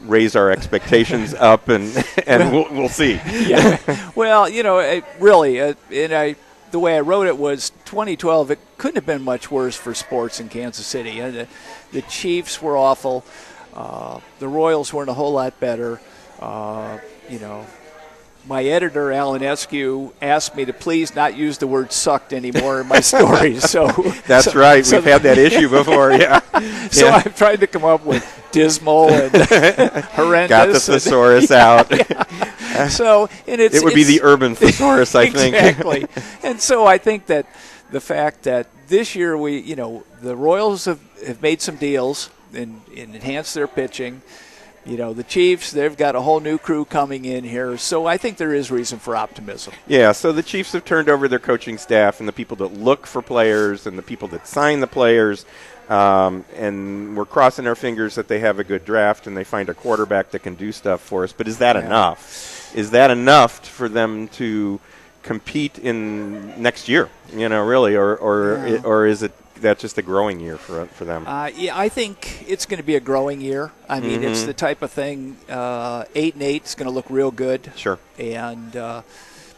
raise our expectations up and we'll see? Yeah. Well, you know, the way I wrote it was 2012, it couldn't have been much worse for sports in Kansas City. The Chiefs were awful. The Royals weren't a whole lot better. My editor, Alan Eskew, asked me to please not use the word sucked anymore in my stories. That's right. We've had that issue before, yeah. So I've tried to come up with dismal and horrendous. Got the thesaurus out. It would be the urban thesaurus, I think. Exactly. And so I think that the fact that this year the Royals have made some deals and enhanced their pitching. The Chiefs, they've got a whole new crew coming in here, so I think there is reason for optimism. Yeah, so the Chiefs have turned over their coaching staff and the people that look for players and the people that sign the players, and we're crossing our fingers that they have a good draft and they find a quarterback that can do stuff for us. But is that enough? Is that enough for them to compete in next year, really, or is it that's just a growing year for them? Yeah, I think it's going to be a growing year. I mean, it's the type of thing. 8-8 is going to look real good. Sure. And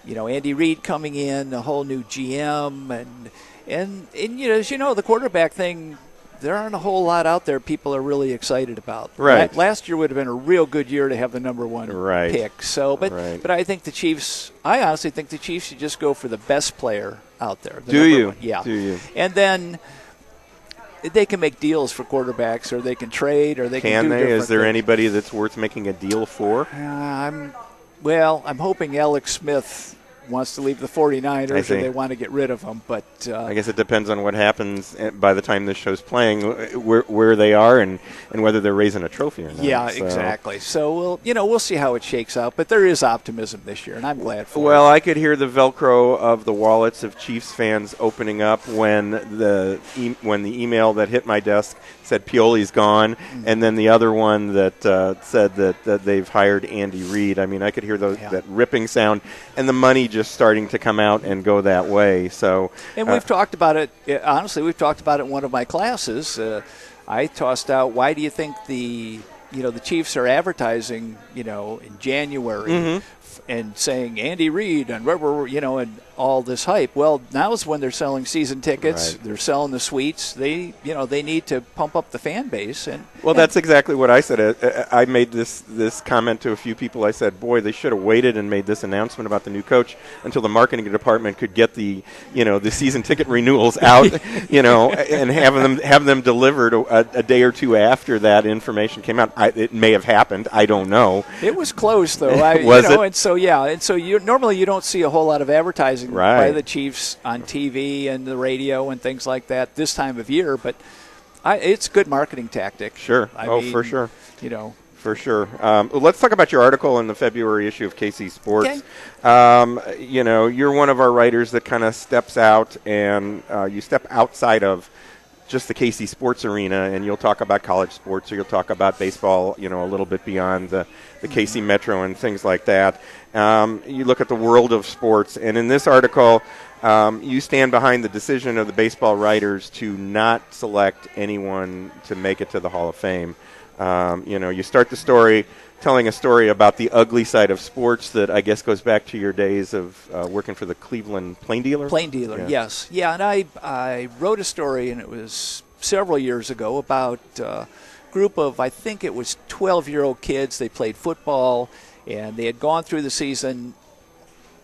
Andy Reid coming in, a whole new GM, and as you know, the quarterback thing. There aren't a whole lot out there people are really excited about. Right. Last year would have been a real good year to have the number one pick. So, but I think the Chiefs. I honestly think the Chiefs should just go for the best player out there. Do you? Yeah. Do you? And then they can make deals for quarterbacks, or they can trade, or they can do different Is there things. anybody that's worth making a deal for? I'm hoping Alex Smith wants to leave the 49ers, or they want to get rid of him. But I guess it depends on what happens by the time this show's playing, where they are, and whether they're raising a trophy or not. Yeah, exactly. So we'll see how it shakes out. But there is optimism this year, and I'm glad for it. Well, I could hear the Velcro of the wallets of Chiefs fans opening up when the email that hit my desk said Pioli's gone, and then the other one that said that they've hired Andy Reid. I mean, I could hear that ripping sound, and the money just starting to come out and go that way. So, and we've talked about it. Honestly, we've talked about it in one of my classes. I tossed out, why do you think the Chiefs are advertising, in January and saying Andy Reid and and all this hype? Well, now is when they're selling season tickets. Right. They're selling the suites. They need to pump up the fan base. That's exactly what I said. I made this comment to a few people. I said, boy, they should have waited and made this announcement about the new coach until the marketing department could get the season ticket renewals out, and have them delivered a day or two after that information came out. It may have happened. I don't know. It was close though. Was it? And so normally you don't see a whole lot of advertising by the Chiefs on TV and the radio and things like that this time of year, but it's a good marketing tactic. Sure. For sure. For sure. Let's talk about your article in the February issue of KC Sports. Okay. You're one of our writers that kind of steps out, and you step outside of just the KC Sports arena, and you'll talk about college sports, or you'll talk about baseball, a little bit beyond the KC Metro and things like that. You look at the world of sports, and in this article, you stand behind the decision of the baseball writers to not select anyone to make it to the Hall of Fame. You start the story telling a story about the ugly side of sports that I guess goes back to your days of working for the Cleveland Plain Dealer? Plain Dealer, yes. Yeah, and I wrote a story, and it was several years ago, about a group of, I think it was 12-year-old kids. They played football, and they had gone through the season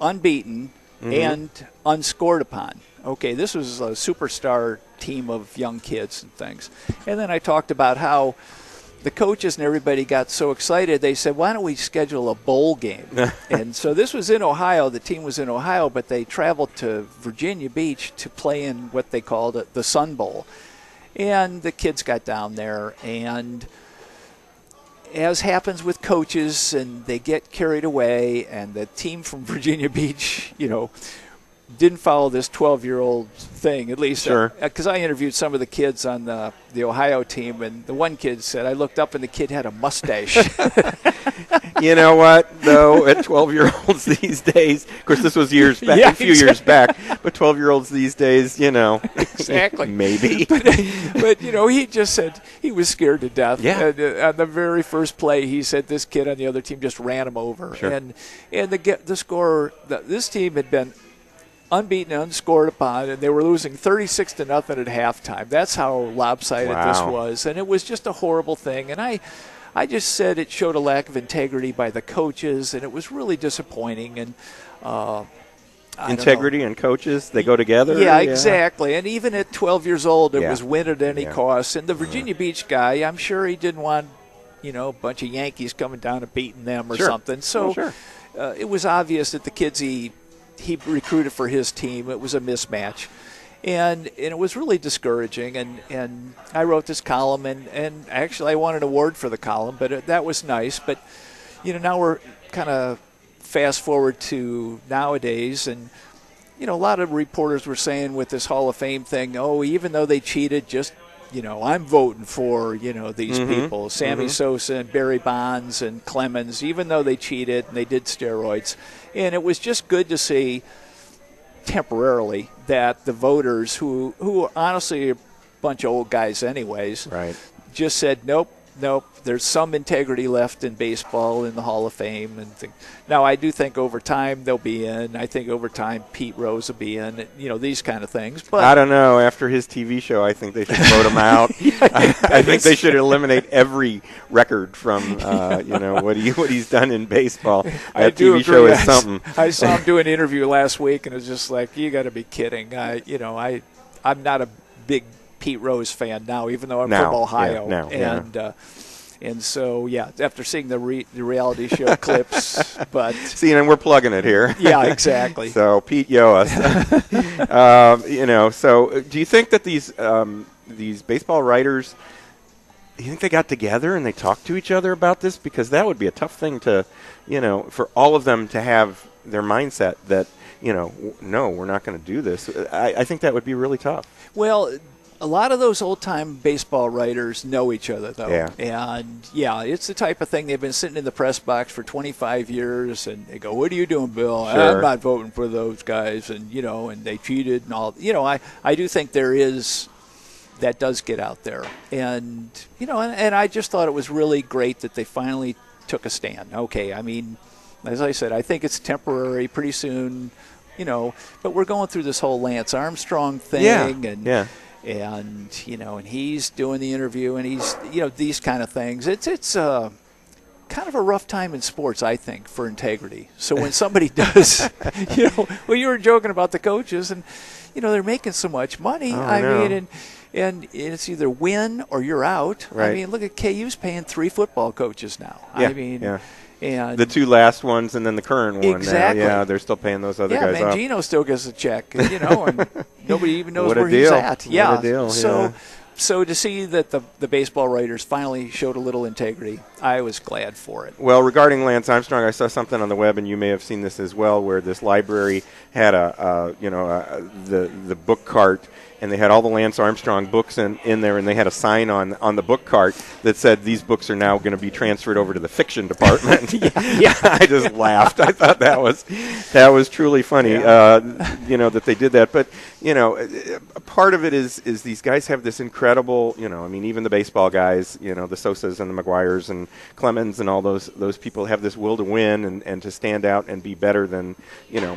unbeaten and unscored upon. Okay, this was a superstar team of young kids and things. And then I talked about how the coaches and everybody got so excited, they said, why don't we schedule a bowl game? And so this was in Ohio. The team was in Ohio, but they traveled to Virginia Beach to play in what they called the Sun Bowl. And the kids got down there, and as happens with coaches, and they get carried away, and the team from Virginia Beach, didn't follow this 12-year-old thing, at least. Sure. Because I interviewed some of the kids on the Ohio team, and the one kid said, I looked up and the kid had a mustache. You know what, though, at 12-year-olds these days, of course, this was years back, a few years back, but 12-year-olds these days, Exactly. Maybe. But he just said he was scared to death. Yeah. On the very first play, he said this kid on the other team just ran him over. Sure. And the score, this team had been unbeaten, unscored upon, and they were losing 36-0 at halftime. That's how lopsided this was, and it was just a horrible thing. And I just said it showed a lack of integrity by the coaches, and it was really disappointing. And integrity and coaches, they go together? Yeah, exactly. And even at 12 years old, it was win at any cost. And the Virginia Beach guy, I'm sure he didn't want, a bunch of Yankees coming down and beating them or something. So it was obvious that the kids he recruited for his team, it was a mismatch. And it was really discouraging. And I wrote this column, and actually I won an award for the column, but that was nice. But, now we're kind of fast forward to nowadays, and, a lot of reporters were saying with this Hall of Fame thing, oh, even though they cheated, just, I'm voting for, these people, Sammy Sosa and Barry Bonds and Clemens, even though they cheated and they did steroids. And it was just good to see temporarily that the voters, who honestly are a bunch of old guys anyways, right, just said, nope, there's some integrity left in baseball in the Hall of Fame. And now I do think over time they'll be in. I think over time Pete Rose will be in, these kind of things. But I don't know. After his TV show, I think they should vote him out. I think they should eliminate every record from, what he's done in baseball. That TV show is something. I saw him do an interview last week, and it was just like, you got to be kidding. I'm not a big Pete Rose fan now, even though I'm from Ohio. And so, after seeing the reality show clips, but see, and we're plugging it here. Yeah, exactly. So Pete Yoas, So, do you think that these baseball writers, do you think they got together and they talked to each other about this? Because that would be a tough thing to, for all of them to have their mindset that, no, we're not going to do this. I think that would be really tough. Well, a lot of those old-time baseball writers know each other, though. Yeah. And, it's the type of thing they've been sitting in the press box for 25 years, and they go, what are you doing, Bill? Sure. I'm not voting for those guys, and, and they cheated and all. I do think that does get out there. And, and I just thought it was really great that they finally took a stand. Okay, I mean, as I said, I think it's temporary, pretty soon, but we're going through this whole Lance Armstrong thing. And and he's doing the interview, and he's, these kind of things. It's kind of a rough time in sports, I think, for integrity. So when somebody does, you were joking about the coaches, and, they're making so much money. Oh, and it's either win or you're out. Right. I mean, look at KU's paying 3 football coaches now. And the 2 last ones and then the current one. Exactly. Now. Yeah, they're still paying those other guys off. Mangino still gets a check, and nobody even knows where he's at. Yeah, what a deal. So to see that the baseball writers finally showed a little integrity, I was glad for it. Well, regarding Lance Armstrong, I saw something on the web, and you may have seen this as well, where this library had the book cart, and they had all the Lance Armstrong books in there, and they had a sign on the book cart that said these books are now going to be transferred over to the fiction department. I just laughed. I thought that was truly funny, that they did that. But part of it is these guys have this incredible, even the baseball guys, the Sosas and the McGuires and Clemens and all those people have this will to win and to stand out and be better than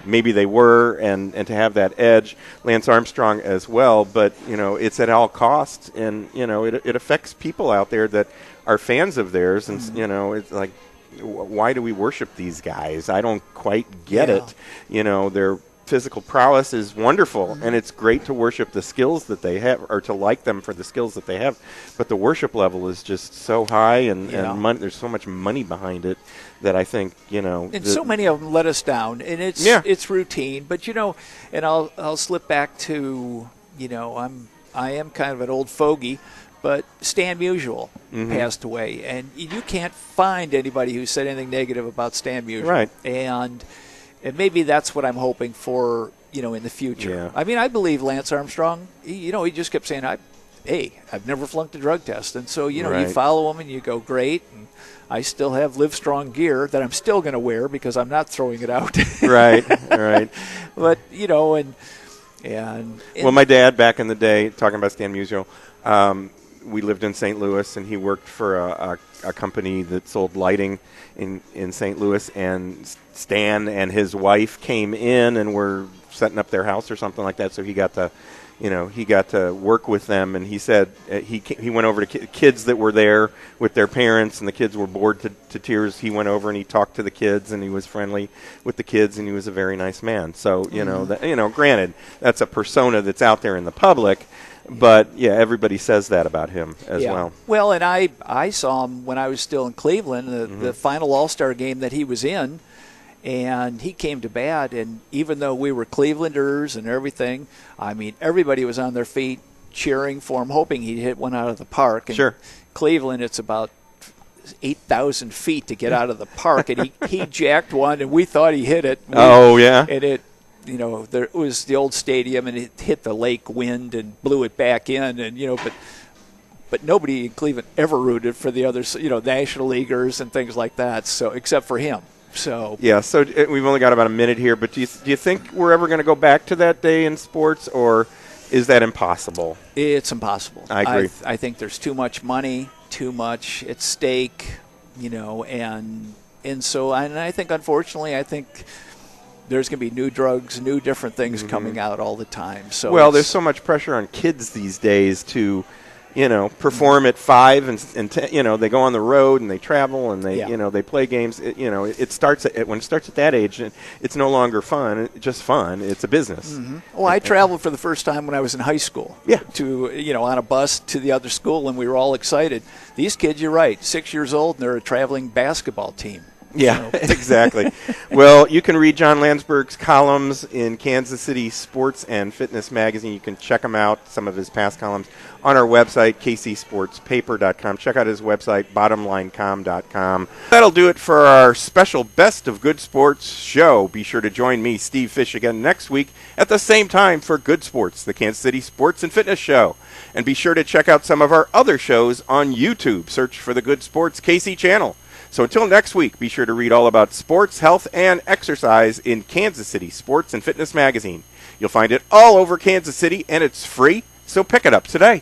maybe they were, and to have that edge. Lance Armstrong as well. But it's at all costs, and it affects people out there that are fans of theirs, and it's like, why do we worship these guys? I don't quite get it. Their physical prowess is wonderful, and it's great to worship the skills that they have, or to like them for the skills that they have. But the worship level is just so high, and there's so much money behind it that I think and so many of them let us down, and it's routine. But and I'll slip back to. I am kind of an old fogey, but Stan Musial passed away, and you can't find anybody who said anything negative about Stan Musial. Right. And maybe that's what I'm hoping for, in the future. Yeah. I mean, I believe Lance Armstrong, he just kept saying, I've never flunked a drug test. And so, you follow him and you go, great. And I still have Livestrong gear that I'm still going to wear because I'm not throwing it out. Right. But, well, my dad back in the day, talking about Stan Musial, we lived in St. Louis, and he worked for a company that sold lighting in St. Louis, and Stan and his wife came in and were setting up their house or something like that, so he got to work with them, and he said he went over to kids that were there with their parents, and the kids were bored to tears. He went over and he talked to the kids, and he was friendly with the kids, and he was a very nice man. So granted, that's a persona that's out there in the public, but everybody says that about him as well. Well, and I saw him when I was still in Cleveland, the final All-Star game that he was in. And he came to bat, and even though we were Clevelanders and everything, I mean, everybody was on their feet cheering for him, hoping he'd hit one out of the park. And sure. Cleveland, it's about 8,000 feet to get out of the park, and he jacked one, and we thought he hit it. And it, there was the old stadium, and it hit the lake wind and blew it back in, and but nobody in Cleveland ever rooted for the other, National Leaguers and things like that. So except for him. So we've only got about a minute here, but do you think we're ever going to go back to that day in sports, or is that impossible? It's impossible. I agree. I think there's too much money, too much at stake, and so I think, unfortunately, there's going to be new drugs, new different things coming out all the time. So there's so much pressure on kids these days to perform at 5 and 10, they go on the road and they travel and they play games. It starts when it starts at that age, it's no longer fun. It's just fun. It's a business. Mm-hmm. Well, I traveled for the first time when I was in high school. Yeah. To on a bus to the other school, and we were all excited. These kids, you're right, 6 years old, and they're a traveling basketball team. Yeah, exactly. Well, you can read John Landsberg's columns in Kansas City Sports and Fitness Magazine. You can check them out, some of his past columns, on our website, kcsportspaper.com. Check out his website, bottomlinecom.com. That'll do it for our special Best of Good Sports show. Be sure to join me, Steve Fish, again next week at the same time for Good Sports, the Kansas City Sports and Fitness Show. And be sure to check out some of our other shows on YouTube. Search for the Good Sports KC channel. So until next week, be sure to read all about sports, health, and exercise in Kansas City Sports and Fitness Magazine. You'll find it all over Kansas City, and it's free, so pick it up today.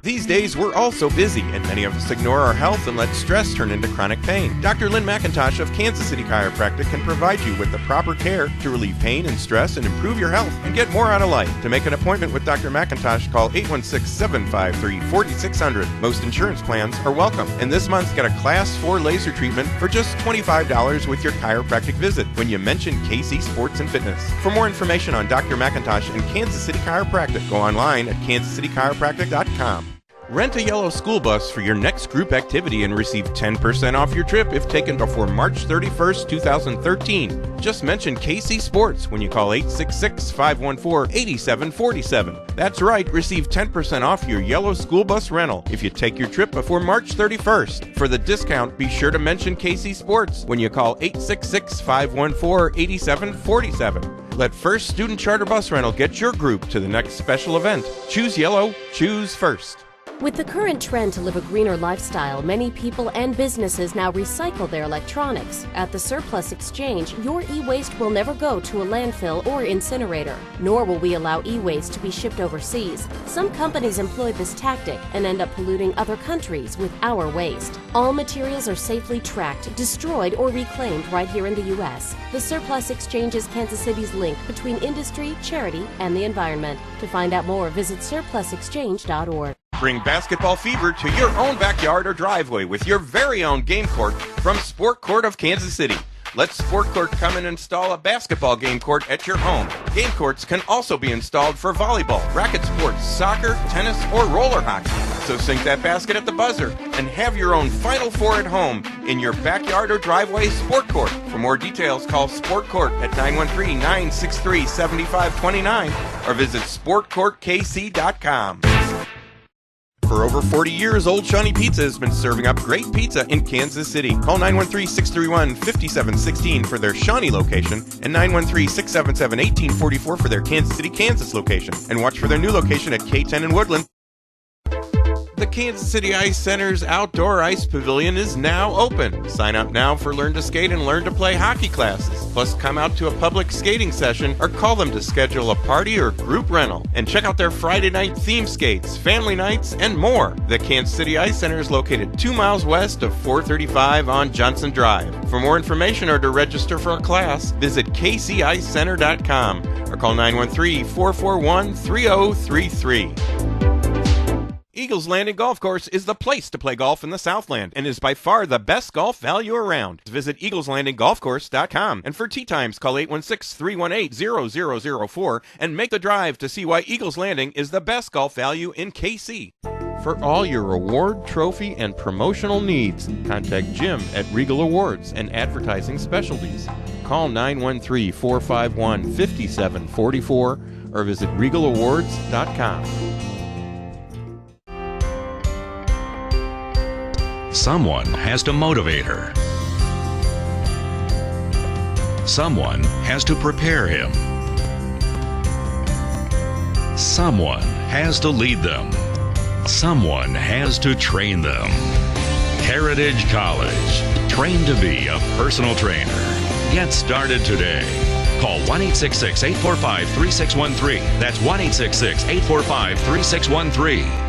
These days, we're all so busy, and many of us ignore our health and let stress turn into chronic pain. Dr. Lynn McIntosh of Kansas City Chiropractic can provide you with the proper care to relieve pain and stress and improve your health and get more out of life. To make an appointment with Dr. McIntosh, call 816-753-4600. Most insurance plans are welcome. And this month, get a Class 4 laser treatment for just $25 with your chiropractic visit when you mention KC Sports and Fitness. For more information on Dr. McIntosh and Kansas City Chiropractic, go online at kansascitychiropractic.com. Rent a yellow school bus for your next group activity and receive 10% off your trip if taken before March 31st, 2013. Just mention KC Sports when you call 866-514-8747. That's right, receive 10% off your yellow school bus rental if you take your trip before March 31st. For the discount, be sure to mention KC Sports when you call 866-514-8747. Let First Student Charter Bus Rental get your group to the next special event. Choose yellow, choose first. With the current trend to live a greener lifestyle, many people and businesses now recycle their electronics. At the Surplus Exchange, your e-waste will never go to a landfill or incinerator, nor will we allow e-waste to be shipped overseas. Some companies employ this tactic and end up polluting other countries with our waste. All materials are safely tracked, destroyed, or reclaimed right here in the U.S. The Surplus Exchange is Kansas City's link between industry, charity, and the environment. To find out more, visit surplusexchange.org. Bring basketball fever to your own backyard or driveway with your very own game court from Sport Court of Kansas City. Let Sport Court come and install a basketball game court at your home. Game courts can also be installed for volleyball, racket sports, soccer, tennis, or roller hockey. So sink that basket at the buzzer and have your own Final Four at home in your backyard or driveway Sport Court. For more details, call Sport Court at 913-963-7529 or visit sportcourtkc.com. For over 40 years, Old Shawnee Pizza has been serving up great pizza in Kansas City. Call 913-631-5716 for their Shawnee location and 913-677-1844 for their Kansas City, Kansas location. And watch for their new location at K10 in Woodland. The Kansas City Ice Center's Outdoor Ice Pavilion is now open. Sign up now for Learn to Skate and Learn to Play hockey classes. Plus, come out to a public skating session or call them to schedule a party or group rental. And check out their Friday night theme skates, family nights, and more. The Kansas City Ice Center is located 2 miles west of 435 on Johnson Drive. For more information or to register for a class, visit kcicecenter.com or call 913-441-3033. Eagles Landing Golf Course is the place to play golf in the Southland and is by far the best golf value around. Visit eagleslandinggolfcourse.com. And for tee times, call 816-318-0004 and make the drive to see why Eagles Landing is the best golf value in KC. For all your award, trophy, and promotional needs, contact Jim at Regal Awards and Advertising Specialties. Call 913-451-5744 or visit regalawards.com. Someone has to motivate her. Someone has to prepare him. Someone has to lead them. Someone has to train them. Heritage College. Train to be a personal trainer. Get started today. Call 1-866-845-3613. That's 1-866-845-3613.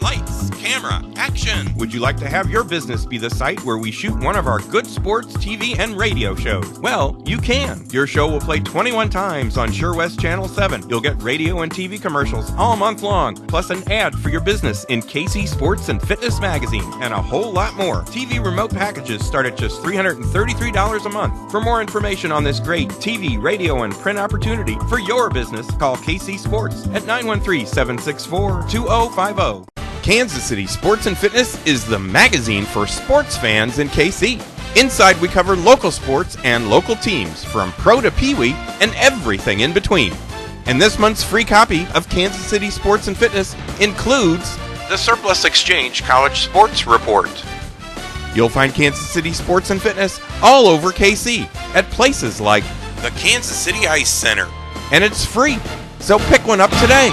Lights, camera, action! Would you like to have your business be the site where we shoot one of our Good Sports TV and radio shows? Well, you can. Your show will play 21 times on Sure West Channel 7. You'll get radio and TV commercials all month long, plus an ad for your business in KC Sports and Fitness Magazine, and a whole lot more. TV remote packages start at just $333 a month. For more information on this great TV, radio, and print opportunity for your business, call KC Sports at 913-764-2050. Kansas City Sports and Fitness is the magazine for sports fans in KC. Inside, we cover local sports and local teams, from pro to peewee and everything in between. And this month's free copy of Kansas City Sports and Fitness includes the Surplus Exchange College Sports Report. You'll find Kansas City Sports and Fitness all over KC at places like the Kansas City Ice Center. And it's free, so pick one up today.